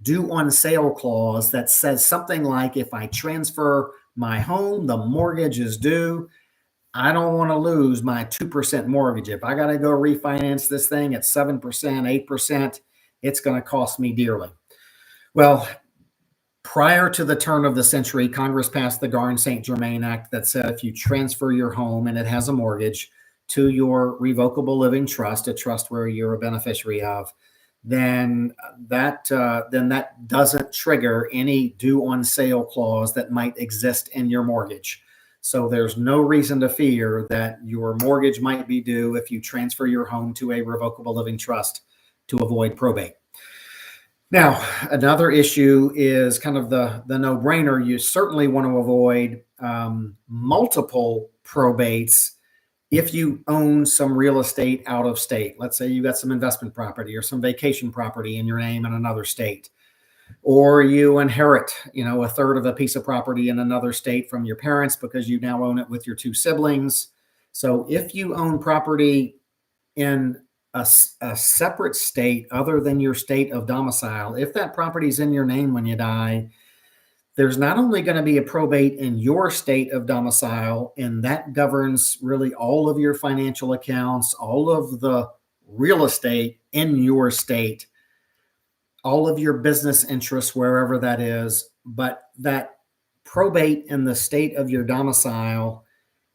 due on sale clause that says something like, if I transfer my home, the mortgage is due. I don't want to lose my 2% mortgage. If I got to go refinance this thing at 7%, 8%, it's going to cost me dearly. Well, prior to the turn of the century, Congress passed the Garn-St. Germain Act that said if you transfer your home and it has a mortgage to your revocable living trust, a trust where you're a beneficiary of, then that doesn't trigger any due on sale clause that might exist in your mortgage. So there's no reason to fear that your mortgage might be due if you transfer your home to a revocable living trust to avoid probate. Now, another issue is kind of the no-brainer. You certainly want to avoid multiple probates if you own some real estate out of state. Let's say you got some investment property or some vacation property in your name in another state, or you inherit, a third of a piece of property in another state from your parents because you now own it with your two siblings. So if you own property in a separate state other than your state of domicile, if that property is in your name when you die, there's not only going to be a probate in your state of domicile, and that governs really all of your financial accounts, all of the real estate in your state, all of your business interests, wherever that is, but that probate in the state of your domicile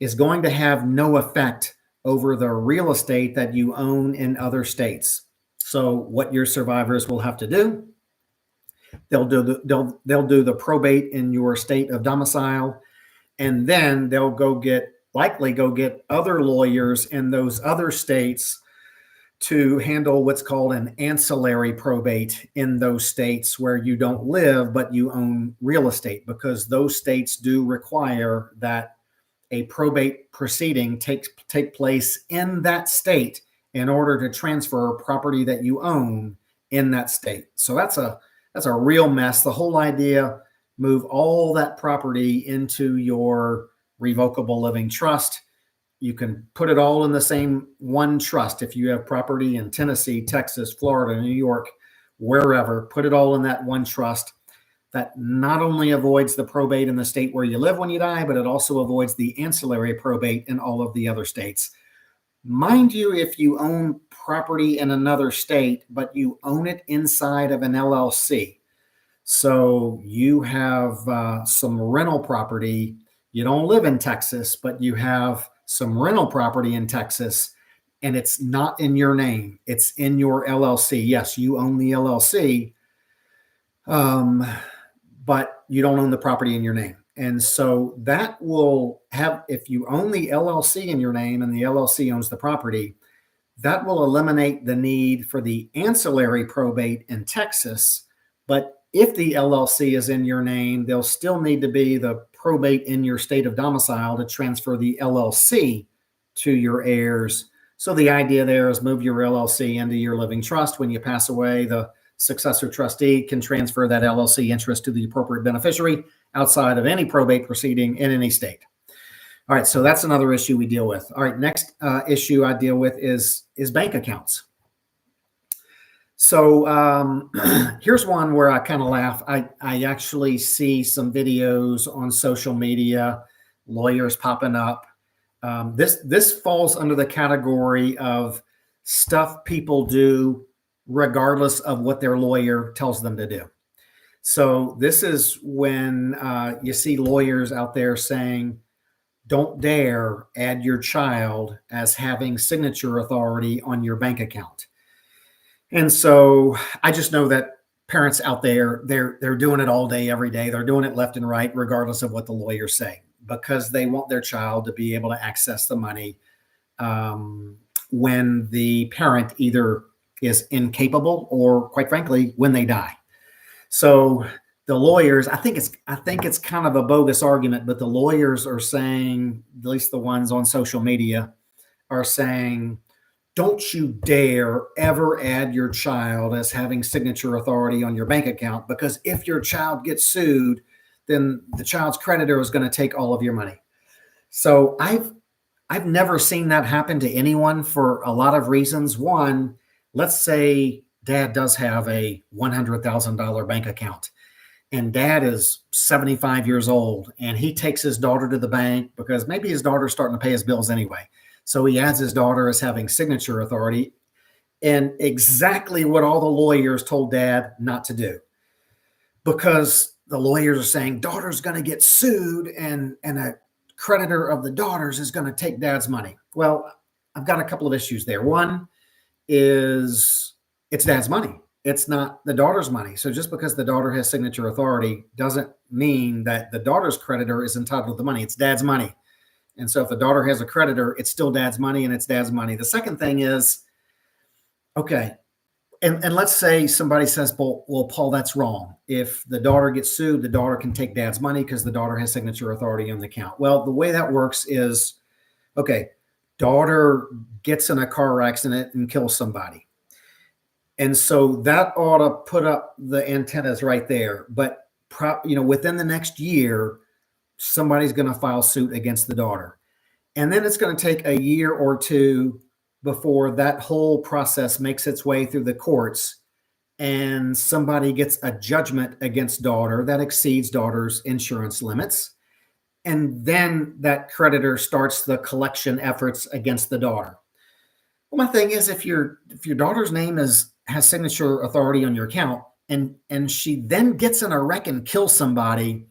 is going to have no effect over the real estate that you own in other states. So what your survivors will have to do, they'll do the probate in your state of domicile, and then they'll likely go get other lawyers in those other states to handle what's called an ancillary probate in those states where you don't live, but you own real estate, because those states do require that a probate proceeding take place in that state in order to transfer property that you own in that state. So that's a real mess. The whole idea, move all that property into your revocable living trust. You can put it all in the same one trust. If you have property in Tennessee, Texas, Florida, New York, wherever, put it all in that one trust. That not only avoids the probate in the state where you live when you die, but it also avoids the ancillary probate in all of the other states. Mind you, if you own property in another state, but you own it inside of an LLC, so you have some rental property, you don't live in Texas, but you have some rental property in Texas, and it's not in your name, it's in your LLC. Yes, you own the LLC, but you don't own the property in your name. And so that will have, if you own the LLC in your name and the LLC owns the property, that will eliminate the need for the ancillary probate in Texas. But if the LLC is in your name, there'll still need to be the probate in your state of domicile to transfer the LLC to your heirs. So the idea there is move your LLC into your living trust. When you pass away, the successor trustee can transfer that LLC interest to the appropriate beneficiary outside of any probate proceeding in any state. All right, so that's another issue we deal with. All right, next issue I deal with is bank accounts. So here's one where I kind of laugh. I actually see some videos on social media, lawyers popping up. This falls under the category of stuff people do regardless of what their lawyer tells them to do. So this is when you see lawyers out there saying, don't dare add your child as having signature authority on your bank account. And so I just know that parents out there, they're doing it all day, every day. They're doing it left and right, regardless of what the lawyers say, because they want their child to be able to access the money when the parent either is incapable or, quite frankly, when they die. So the lawyers, I think it's kind of a bogus argument, but the lawyers are saying, at least the ones on social media, are saying, don't you dare ever add your child as having signature authority on your bank account, because if your child gets sued, then the child's creditor is going to take all of your money. So I've never seen that happen to anyone for a lot of reasons. One, let's say dad does have a $100,000 bank account, and dad is 75 years old, and he takes his daughter to the bank because maybe his daughter's starting to pay his bills anyway. So he adds his daughter as having signature authority, and exactly what all the lawyers told dad not to do, because the lawyers are saying daughter's going to get sued and a creditor of the daughters is going to take dad's money. Well, I've got a couple of issues there. One is it's dad's money. It's not the daughter's money. So just because the daughter has signature authority doesn't mean that the daughter's creditor is entitled to the money. It's dad's money. And so if the daughter has a creditor, it's still dad's money, and it's dad's money. The second thing is, okay, and let's say somebody says, well, Paul, that's wrong. If the daughter gets sued, the daughter can take dad's money because the daughter has signature authority on the account. Well, the way that works is, okay, daughter gets in a car accident and kills somebody. And so that ought to put up the antennas right there. But within the next year, somebody's going to file suit against the daughter. And then it's going to take a year or two before that whole process makes its way through the courts and somebody gets a judgment against daughter that exceeds daughter's insurance limits. And then that creditor starts the collection efforts against the daughter. Well, my thing is, if your daughter's name has signature authority on your account and she then gets in a wreck and kills somebody,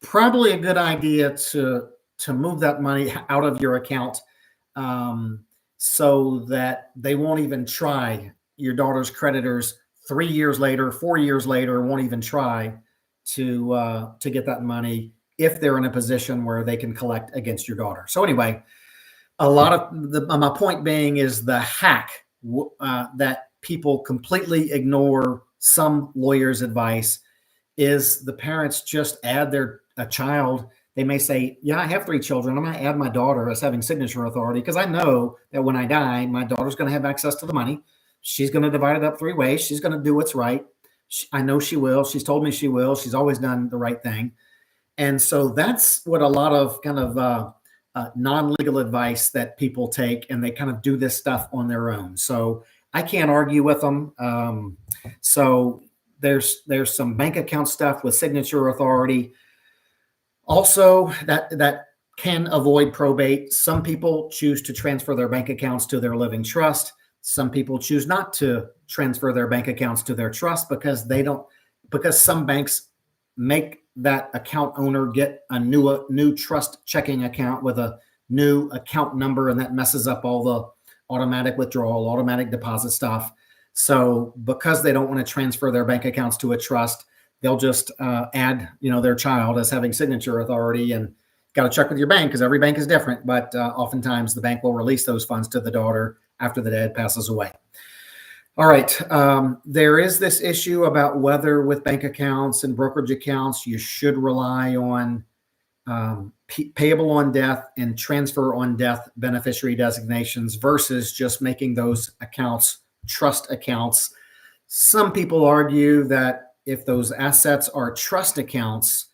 probably a good idea to move that money out of your account, so that they won't even try. Your daughter's creditors 3 years later, 4 years later, won't even try to get that money if they're in a position where they can collect against your daughter. So anyway, my point being is the hack that people completely ignore some lawyer's advice is the parents just add a child. They may say, yeah, I have 3 children. I'm going to add my daughter as having signature authority because I know that when I die, my daughter's going to have access to the money. She's going to divide it up 3 ways. She's going to do what's right. I know she will. She's told me she will. She's always done the right thing. And so that's what a lot of kind of non-legal advice that people take, and they kind of do this stuff on their own. So I can't argue with them. So there's some bank account stuff with signature authority. Also, that can avoid probate. Some people choose to transfer their bank accounts to their living trust. Some people choose not to transfer their bank accounts to their trust because some banks make that account owner get a new trust checking account with a new account number, and that messes up all the automatic withdrawal, automatic deposit stuff. So because they don't want to transfer their bank accounts to a trust, they'll just add, their child as having signature authority, and got to check with your bank because every bank is different. But oftentimes the bank will release those funds to the daughter after the dad passes away. All right. There is this issue about whether with bank accounts and brokerage accounts, you should rely on payable on death and transfer on death beneficiary designations versus just making those accounts trust accounts. Some people argue that if those assets are trust accounts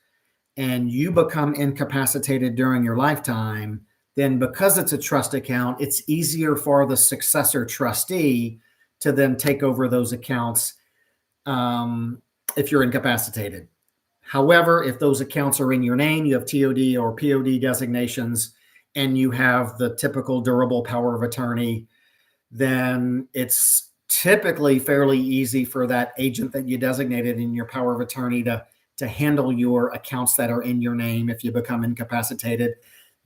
and you become incapacitated during your lifetime, then because it's a trust account, it's easier for the successor trustee to then take over those accounts if you're incapacitated. However, if those accounts are in your name, you have TOD or POD designations, and you have the typical durable power of attorney, then it's typically fairly easy for that agent that you designated in your power of attorney to handle your accounts that are in your name if you become incapacitated.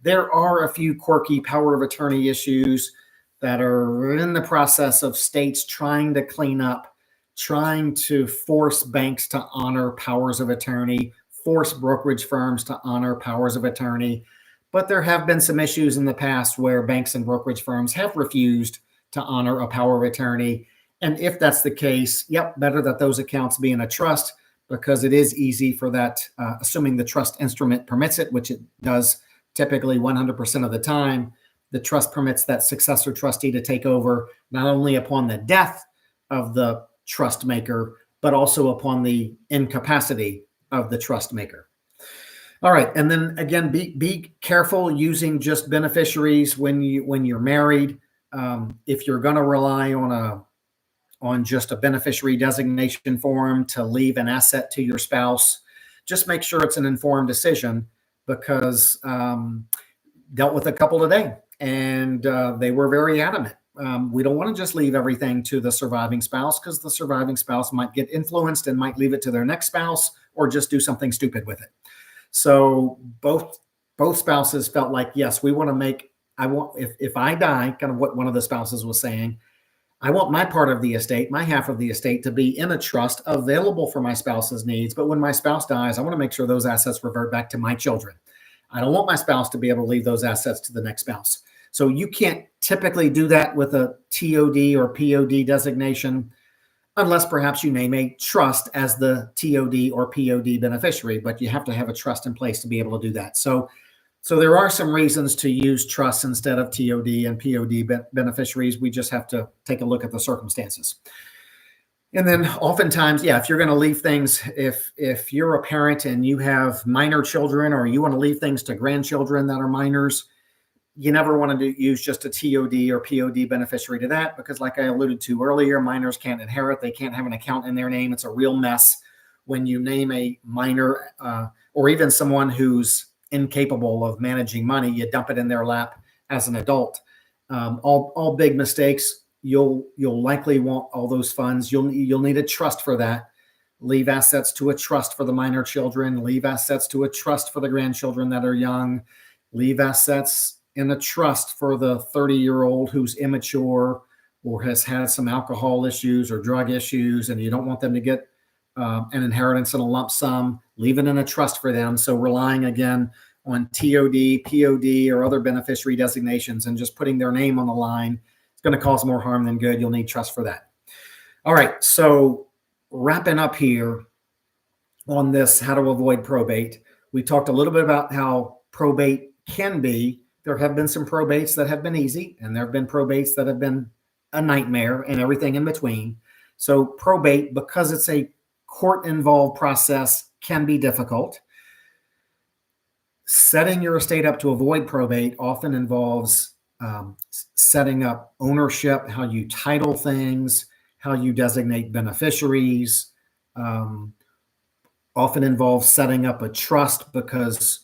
There are a few quirky power of attorney issues that are in the process of states trying to clean up, trying to force banks to honor powers of attorney, force brokerage firms to honor powers of attorney. But there have been some issues in the past where banks and brokerage firms have refused to honor a power of attorney. And if that's the case, better that those accounts be in a trust, because it is easy for that, assuming the trust instrument permits it, which it does typically 100% of the time. The trust permits that successor trustee to take over not only upon the death of the trust maker, but also upon the incapacity of the trust maker. All right. And then again, be careful using just beneficiaries when you're married. If you're going to rely on just a beneficiary designation form to leave an asset to your spouse, just make sure it's an informed decision, because dealt with a couple today, and they were very adamant. We don't want to just leave everything to the surviving spouse, because the surviving spouse might get influenced and might leave it to their next spouse or just do something stupid with it. So both spouses felt like, yes, we want to make, if I die, kind of what one of the spouses was saying, I want my part of the estate, my half of the estate, to be in a trust available for my spouse's needs. But when my spouse dies, I want to make sure those assets revert back to my children. I don't want my spouse to be able to leave those assets to the next spouse. So you can't typically do that with a TOD or POD designation, unless perhaps you name a trust as the TOD or POD beneficiary, but you have to have a trust in place to be able to do that. So there are some reasons to use trusts instead of TOD and POD beneficiaries. We just have to take a look at the circumstances. And then oftentimes, yeah, if you're going to leave things, if you're a parent and you have minor children, or you want to leave things to grandchildren that are minors, you never want to use just a TOD or POD beneficiary to that, because like I alluded to earlier, minors can't inherit. They can't have an account in their name. It's a real mess when you name a minor or even someone who's incapable of managing money. You dump it in their lap as an adult. All big mistakes. You'll likely want all those funds. You'll need a trust for that. Leave assets to a trust for the minor children. Leave assets to a trust for the grandchildren that are young. Leave assets in a trust for the 30-year-old who's immature or has had some alcohol issues or drug issues, and you don't want them to get an inheritance in a lump sum. Leave it in a trust for them. So relying again on TOD, POD, or other beneficiary designations and just putting their name on the line, it's going to cause more harm than good. You'll need trust for that. All right. So wrapping up here on this, how to avoid probate. We talked a little bit about how probate can be. There have been some probates that have been easy, and there have been probates that have been a nightmare, and everything in between. So probate, because it's a court-involved process, can be difficult. Setting your estate up to avoid probate often involves setting up ownership, how you title things, how you designate beneficiaries. Often involves setting up a trust, because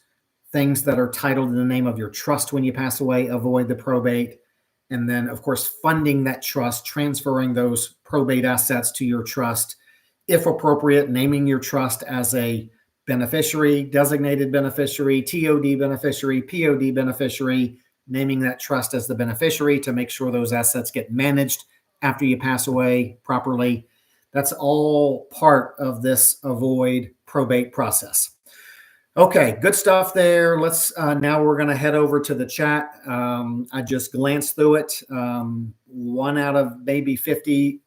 things that are titled in the name of your trust when you pass away avoid the probate. And then, of course, funding that trust, transferring those probate assets to your trust, if appropriate, naming your trust as a beneficiary, designated beneficiary, TOD beneficiary, POD beneficiary, naming that trust as the beneficiary to make sure those assets get managed after you pass away properly. That's all part of this avoid probate process. Okay, good stuff there. Let's now we're going to head over to the chat. I just glanced through it. 1 out of maybe 50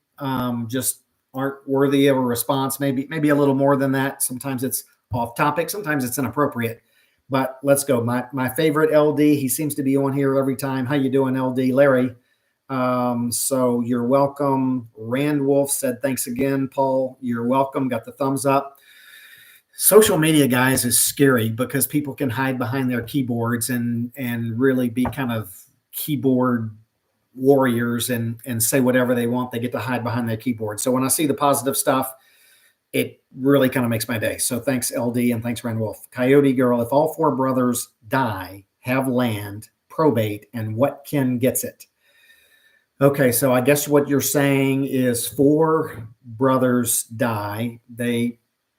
just aren't worthy of a response. Maybe a little more than that. Sometimes it's off topic. Sometimes it's inappropriate. But let's go. My favorite LD. He seems to be on here every time. How you doing, LD? Larry. So you're welcome. Rand Wolf said thanks again, Paul. You're welcome. Got the thumbs up. Social media, guys, is scary because people can hide behind their keyboards and really be kind of keyboard warriors and say whatever they want. They get to hide behind their keyboard. So when I see the positive stuff, it really kind of makes my day. So thanks, LD, and thanks, Rand Wolf. Coyote Girl, if all 4 brothers die, have land, probate, and what kin gets it? Okay, so I guess what you're saying is 4 brothers die.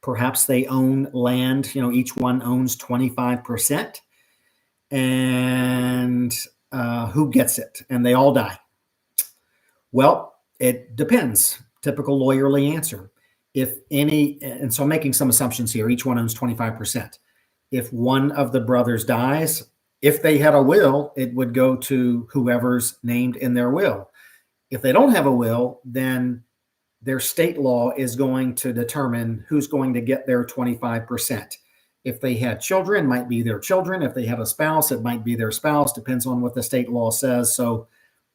Perhaps they own land, each one owns 25%, and who gets it? And they all die. Well, it depends. Typical lawyerly answer. And so I'm making some assumptions here. Each one owns 25%. If one of the brothers dies, if they had a will, it would go to whoever's named in their will. If they don't have a will, then their state law is going to determine who's going to get their 25%. If they had children, it might be their children. If they had a spouse, it might be their spouse. Depends on what the state law says. So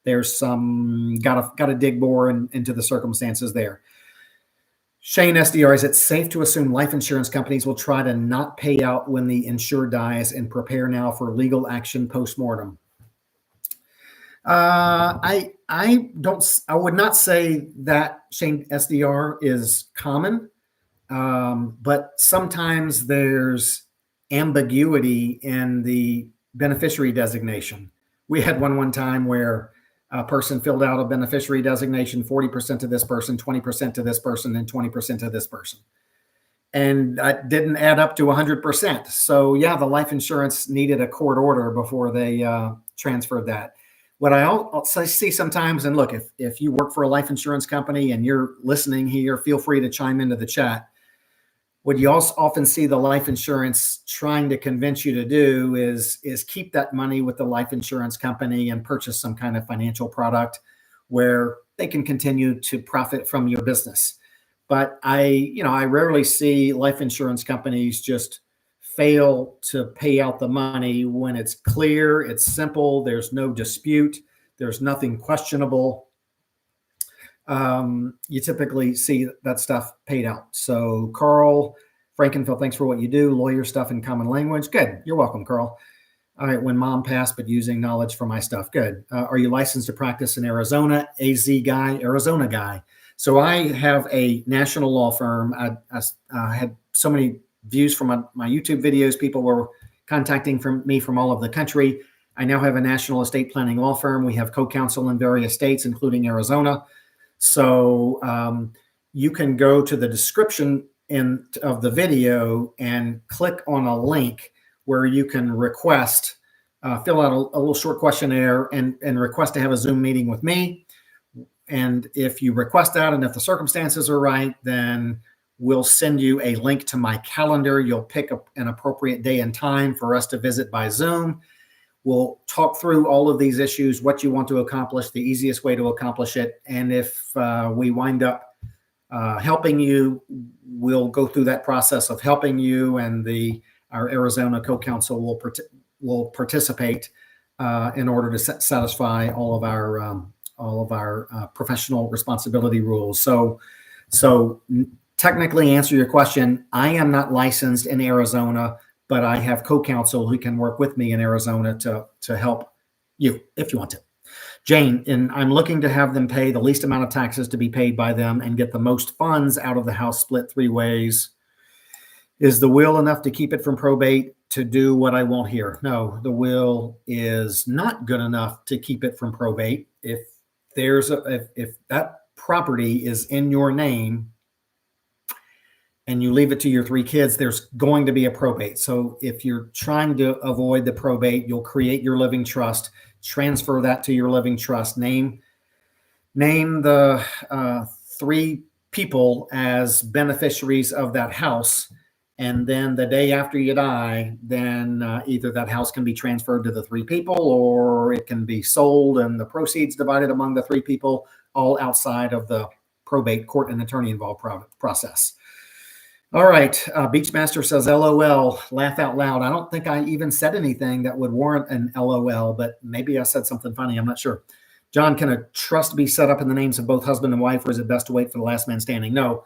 there's some got to dig more into the circumstances there. Shane SDR, is it safe to assume life insurance companies will try to not pay out when the insured dies and prepare now for legal action post-mortem? I would not say that, Shane SDR, is common, but sometimes there's ambiguity in the beneficiary designation. We had one time where a person filled out a beneficiary designation, 40% to this person, 20% to this person, and 20% to this person. And that didn't add up to 100%. So yeah, the life insurance needed a court order before they transferred that. What I'll see sometimes, and look, if you work for a life insurance company and you're listening here, feel free to chime into the chat. what you also often see the life insurance trying to convince you to do is keep that money with the life insurance company and purchase some kind of financial product where they can continue to profit from your business. But I rarely see life insurance companies just fail to pay out the money when it's clear, it's simple, there's no dispute, there's nothing questionable. You typically see that stuff paid out. So Carl Frankenfeld, thanks for what you do. Lawyer stuff in common language. Good. You're welcome, Carl. All right. When mom passed, but using knowledge for my stuff. Good. Are you licensed to practice in Arizona? AZ guy, Arizona guy. So I have a national law firm. I had so many views from my YouTube videos. People were contacting me from all over the country. I now have a national estate planning law firm. We have co-counsel in various states, including Arizona. So you can go to the description of the video and click on a link where you can request, fill out a little short questionnaire and request to have a Zoom meeting with me. And if you request that and if the circumstances are right, then we'll send you a link to my calendar. You'll pick up an appropriate day and time for us to visit by Zoom. We'll talk through all of these issues, what you want to accomplish, the easiest way to accomplish it. And if we wind up helping you, we'll go through that process of helping you, and our Arizona co-counsel will participate in order to satisfy all of our professional responsibility rules. So technically, answer your question, I am not licensed in Arizona, but I have co-counsel who can work with me in Arizona to help you if you want to. Jane, and I'm looking to have them pay the least amount of taxes to be paid by them and get the most funds out of the house split 3 ways. Is the will enough to keep it from probate to do what I want here? No, the will is not good enough to keep it from probate. If that property is in your name and you leave it to your 3 kids, there's going to be a probate. So if you're trying to avoid the probate, you'll create your living trust, transfer that to your living trust, name the 3 people as beneficiaries of that house. And then the day after you die, then either that house can be transferred to the 3 people, or it can be sold and the proceeds divided among the 3 people, all outside of the probate court and attorney involved process. All right. Beachmaster says, LOL, laugh out loud. I don't think I even said anything that would warrant an LOL, but maybe I said something funny. I'm not sure. John, can a trust be set up in the names of both husband and wife, or is it best to wait for the last man standing? No,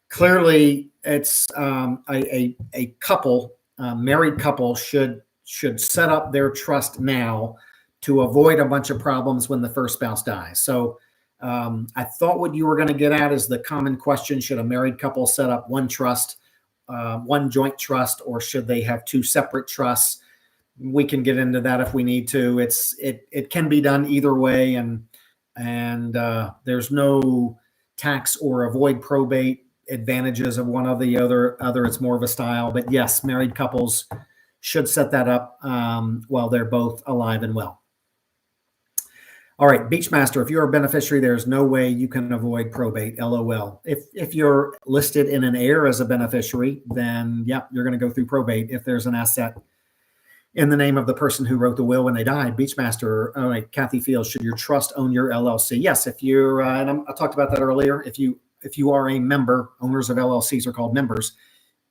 clearly it's a couple, married couple should set up their trust now to avoid a bunch of problems when the first spouse dies. So I thought what you were going to get at is the common question: should a married couple set up one trust, one joint trust, or should they have 2 separate trusts? We can get into that if we need to. It can be done either way, and there's no tax or avoid probate advantages of one or the other. It's more of a style. But yes, married couples should set that up while they're both alive and well. All right, Beachmaster, if you're a beneficiary, there's no way you can avoid probate, LOL. If you're listed in an heir as a beneficiary, then yeah, you're going to go through probate if there's an asset in the name of the person who wrote the will when they died. Beachmaster, all right, Kathy Fields, should your trust own your LLC? Yes, if you're, and I talked about that earlier, if you are a member, owners of LLCs are called members.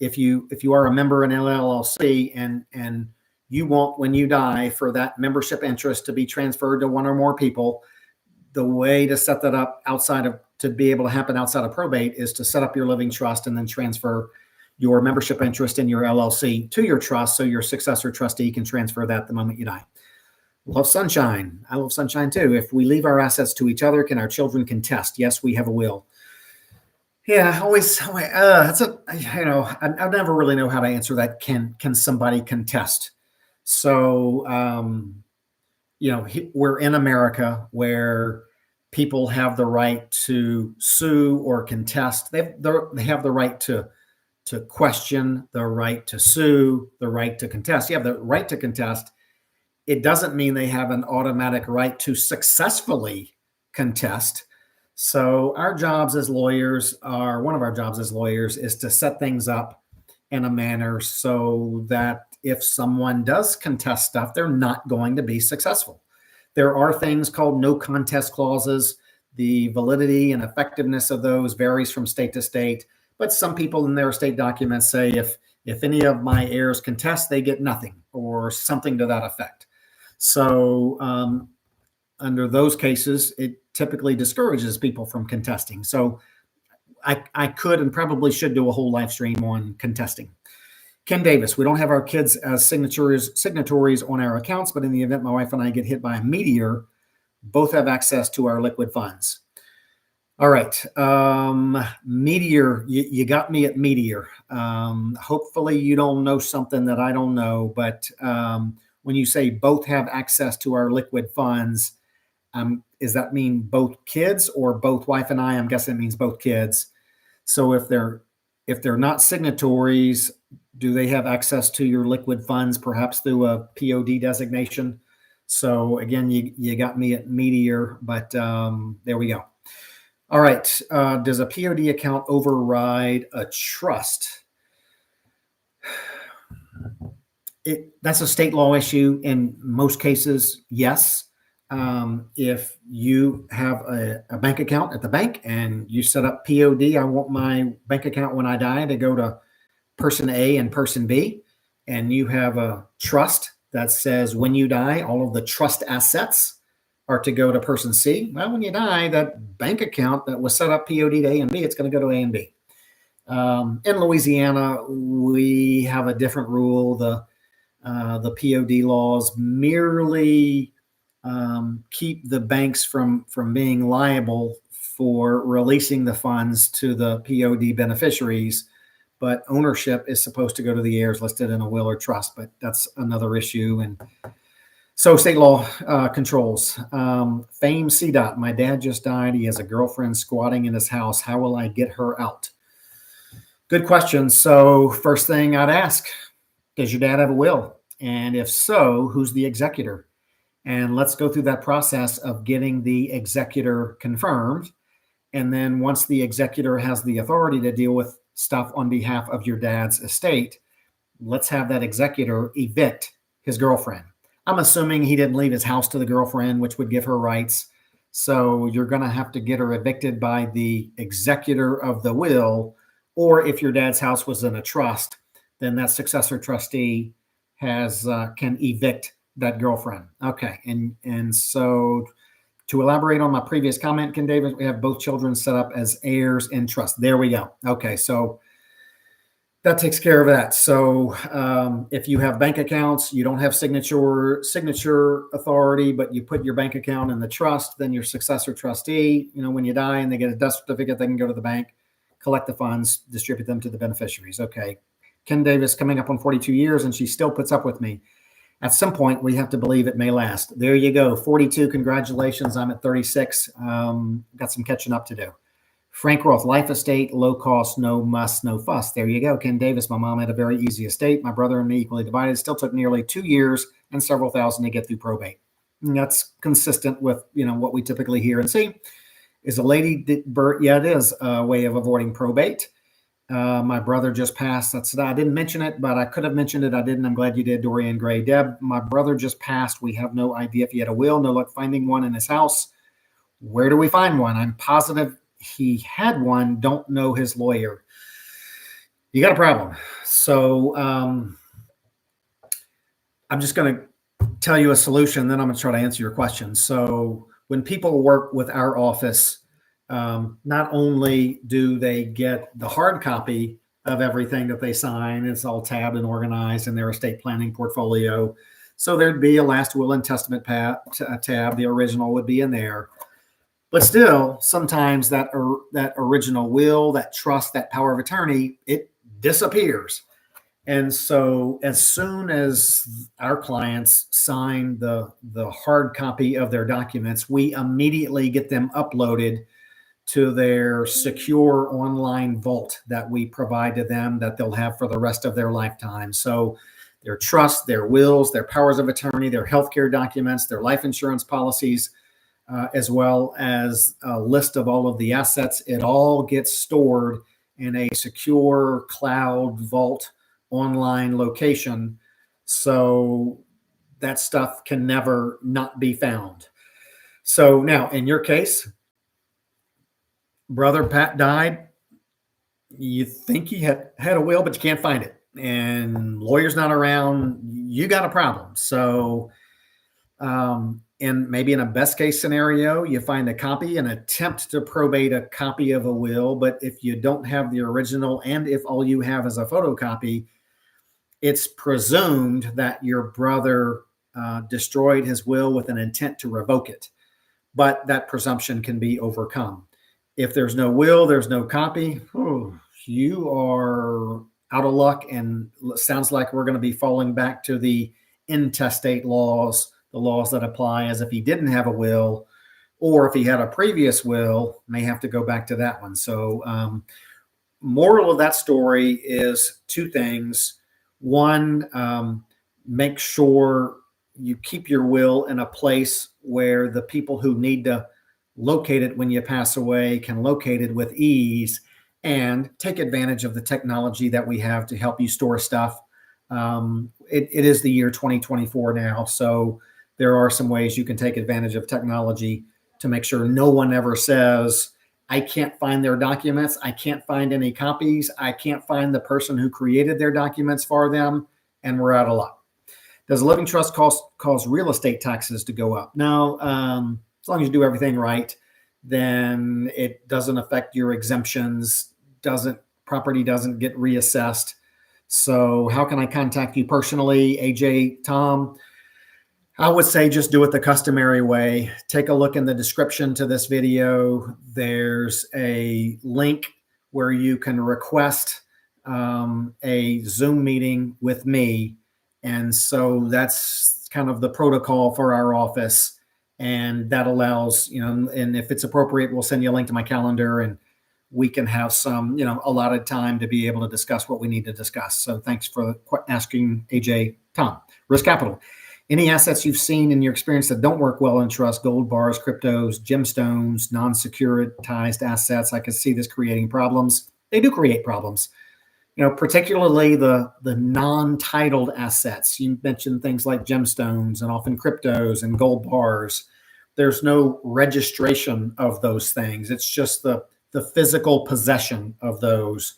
If you are a member in an LLC and you want, when you die, for that membership interest to be transferred to 1 or more people, the way to set that up to be able to happen outside of probate is to set up your living trust and then transfer your membership interest in your LLC to your trust, so your successor trustee can transfer that the moment you die. Love Sunshine. I love Sunshine too. If we leave our assets to each other, can our children contest? Yes, we have a will. Yeah, always. That's I never really know how to answer that. Can somebody contest? So, we're in America where people have the right to sue or contest. They have the right to question, the right to sue, the right to contest. You have the right to contest. It doesn't mean they have an automatic right to successfully contest. So one of our jobs as lawyers is to set things up in a manner so that if someone does contest stuff, they're not going to be successful. There are things called no contest clauses. The validity and effectiveness of those varies from state to state, but some people in their estate documents say if any of my heirs contest, they get nothing or something to that effect. So under those cases, it typically discourages people from contesting. So I could and probably should do a whole live stream on contesting. Ken Davis, we don't have our kids as signatories on our accounts, but in the event my wife and I get hit by a meteor, both have access to our liquid funds. All right. Meteor, you got me at meteor. Hopefully you don't know something that I don't know, but when you say both have access to our liquid funds, does that mean both kids or both wife and I? I'm guessing it means both kids. So if they're not signatories, do they have access to your liquid funds, perhaps through a POD designation? So again, you got me at meteor, but there we go. All right. Does a POD account override a trust? That's a state law issue in most cases, yes. If you have a bank account at the bank and you set up POD, I want my bank account when I die to go to person A and person B, and you have a trust that says when you die, all of the trust assets are to go to person C. Well, when you die, that bank account that was set up POD to A and B, it's going to go to A and B. In Louisiana, we have a different rule. The POD laws merely keep the banks from being liable for releasing the funds to the POD beneficiaries, but ownership is supposed to go to the heirs listed in a will or trust, but that's another issue. And so state law controls. Fame CDOT, my dad just died. He has a girlfriend squatting in his house. How will I get her out? Good question. So first thing I'd ask, does your dad have a will? And if so, who's the executor? And let's go through that process of getting the executor confirmed. And then once the executor has the authority to deal with stuff on behalf of your dad's estate, let's have that executor evict his girlfriend. I'm assuming he didn't leave his house to the girlfriend, which would give her rights. So you're going to have to get her evicted by the executor of the will, or if your dad's house was in a trust, then that successor trustee can evict that girlfriend. Okay. And so to elaborate on my previous comment, Ken Davis, we have both children set up as heirs in trust. There we go. Okay. So that takes care of that. So if you have bank accounts, you don't have signature authority, but you put your bank account in the trust, then your successor trustee, when you die and they get a death certificate, they can go to the bank, collect the funds, distribute them to the beneficiaries. Okay. Ken Davis coming up on 42 years and she still puts up with me. At some point, we have to believe it may last. There you go. 42. Congratulations. I'm at 36. Got some catching up to do. Frank Roth, life estate, low cost, no muss, no fuss. There you go. Ken Davis, my mom had a very easy estate. My brother and me equally divided. Still took nearly 2 years and several thousand to get through probate. And that's consistent with, what we typically hear and see. Is a lady, yeah, it is a way of avoiding probate. My brother just passed. I didn't mention it, but I could have mentioned it. I didn't. I'm glad you did, Dorian Gray. Deb, my brother just passed. We have no idea if he had a will. No luck finding one in his house. Where do we find one? I'm positive he had one. Don't know his lawyer. You got a problem. So I'm just going to tell you a solution. Then I'm going to try to answer your question. So when people work with our office, not only do they get the hard copy of everything that they sign, it's all tabbed and organized in their estate planning portfolio. So there'd be a last will and testament tab. The original would be in there. But still, sometimes that original will, that trust, that power of attorney, it disappears. And so as soon as our clients sign the hard copy of their documents, we immediately get them uploaded to their secure online vault that we provide to them that they'll have for the rest of their lifetime. So their trust, their wills, their powers of attorney, their healthcare documents, their life insurance policies, as well as a list of all of the assets, it all gets stored in a secure cloud vault online location. So that stuff can never not be found. So now, in your case, brother Pat died. You think he had a will, but you can't find it, and lawyer's not around. You got a problem. So, and maybe in a best case scenario, you find a copy and attempt to probate a copy of a will. But if you don't have the original, and if all you have is a photocopy, it's presumed that your brother destroyed his will with an intent to revoke it. But that presumption can be overcome. If there's no will, there's no copy. You are out of luck, and it sounds like we're going to be falling back to the intestate laws, the laws that apply as if he didn't have a will, or if he had a previous will, may have to go back to that one. So, moral of that story is two things. One, make sure you keep your will in a place where the people who need to locate it when you pass away can locate it with ease, and take advantage of the technology that we have to help you store stuff. It is the year 2024 now, so there are some ways you can take advantage of technology to make sure no one ever says, I can't find their documents, I can't find any copies, I can't find the person who created their documents for them, and we're out of luck. Does a living trust cause real estate taxes to go up? No, as long as you do everything right, then it doesn't affect your exemptions. Property doesn't get reassessed. So how can I contact you personally, AJ, Tom? I would say just do it the customary way. Take a look in the description to this video. There's a link where you can request a Zoom meeting with me. And so that's kind of the protocol for our office. And that allows, and if it's appropriate, we'll send you a link to my calendar, and we can have some, allotted time to be able to discuss what we need to discuss. So thanks for asking, AJ. Tom, risk capital. Any assets you've seen in your experience that don't work well in trust, gold bars, cryptos, gemstones, non-securitized assets, I could see this creating problems. They do create problems. Particularly the non-titled assets. You mentioned things like gemstones and often cryptos and gold bars. There's no registration of those things. It's just the physical possession of those.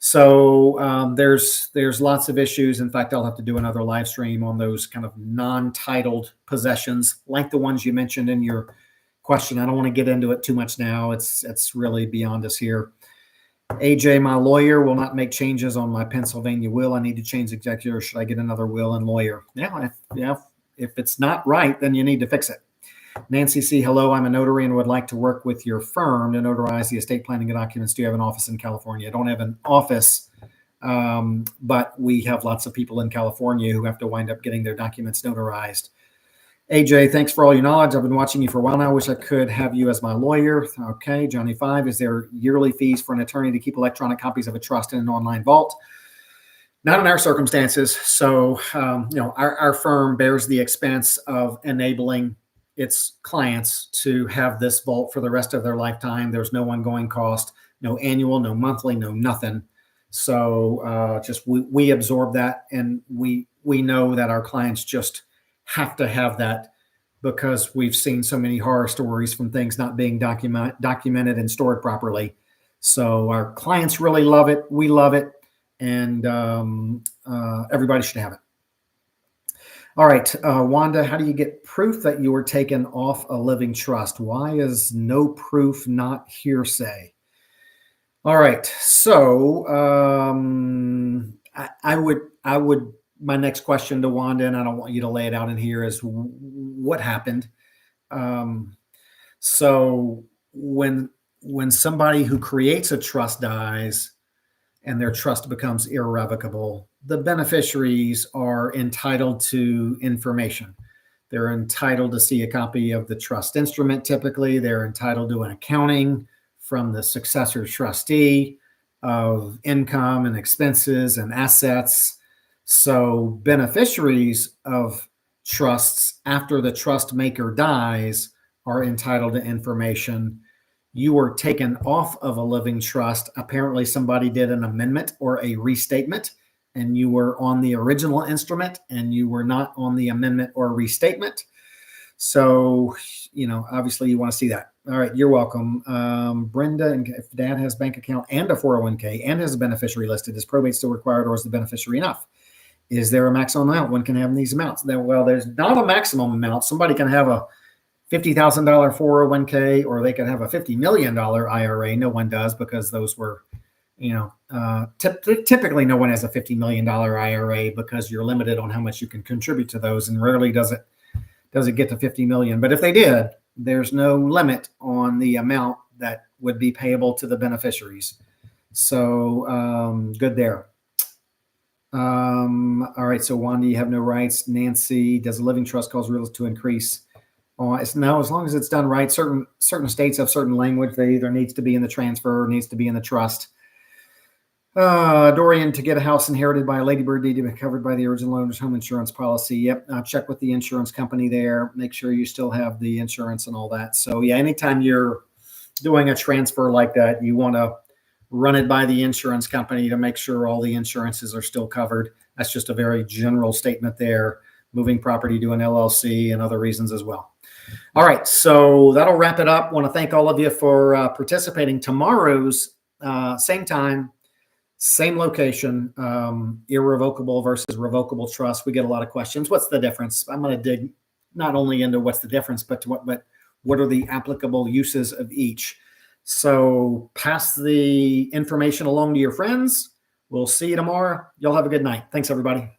So there's lots of issues. In fact, I'll have to do another live stream on those kind of non-titled possessions, like the ones you mentioned in your question. I don't want to get into it too much now. It's really beyond us here. AJ, my lawyer will not make changes on my Pennsylvania will. I need to change executor. Should I get another will and lawyer? Yeah. If it's not right, then you need to fix it. Nancy C. Hello, I'm a notary and would like to work with your firm to notarize the estate planning documents. Do you have an office in California? I don't have an office, but we have lots of people in California who have to wind up getting their documents notarized. AJ, thanks for all your knowledge. I've been watching you for a while now. I wish I could have you as my lawyer. Okay. Johnny 5, is there yearly fees for an attorney to keep electronic copies of a trust in an online vault? Not in our circumstances. So, our firm bears the expense of enabling its clients to have this vault for the rest of their lifetime. There's no ongoing cost, no annual, no monthly, no nothing. So just we absorb that, and we know that our clients just have to have that, because we've seen so many horror stories from things not being documented and stored properly. So our clients really love it. We love it. And everybody should have it. All right, Wanda, how do you get proof that you were taken off a living trust? Why is no proof not hearsay? All right, so I would. My next question to Wanda, and I don't want you to lay it out in here, is what happened. So when somebody who creates a trust dies and their trust becomes irrevocable, the beneficiaries are entitled to information. They're entitled to see a copy of the trust instrument. Typically, they're entitled to an accounting from the successor trustee of income and expenses and assets. So beneficiaries of trusts after the trust maker dies are entitled to information. You were taken off of a living trust. Apparently somebody did an amendment or a restatement, and you were on the original instrument and you were not on the amendment or restatement. So, obviously you want to see that. All right, you're welcome. Brenda, and if dad has bank account and a 401k and has a beneficiary listed, is probate still required, or is the beneficiary enough? Is there a maximum amount one can have in these amounts? Well, there's not a maximum amount. Somebody can have a $50,000 401k, or they could have a $50 million IRA. No one does, because those were, typically no one has a $50 million IRA, because you're limited on how much you can contribute to those, and rarely does it get to 50 million. But if they did, there's no limit on the amount that would be payable to the beneficiaries. So good there. All right. So Wanda, you have no rights. Nancy, does a living trust cause reals to increase? It's no, as long as it's done right. Certain states have certain language. They either needs to be in the transfer or needs to be in the trust. Dorian, to get a house inherited by a ladybird deed to be covered by the original owner's home insurance policy. Yep. Check with the insurance company there. Make sure you still have the insurance and all that. So yeah, anytime you're doing a transfer like that, you want to run it by the insurance company to make sure all the insurances are still covered. That's just a very general statement there. Moving property to an LLC and other reasons as well. All right. So that'll wrap it up. I want to thank all of you for participating. Tomorrow's same time, same location, irrevocable versus revocable trust. We get a lot of questions. What's the difference? I'm going to dig not only into what's the difference, but what are the applicable uses of each. So pass the information along to your friends. We'll see you tomorrow. Y'all have a good night. Thanks, everybody.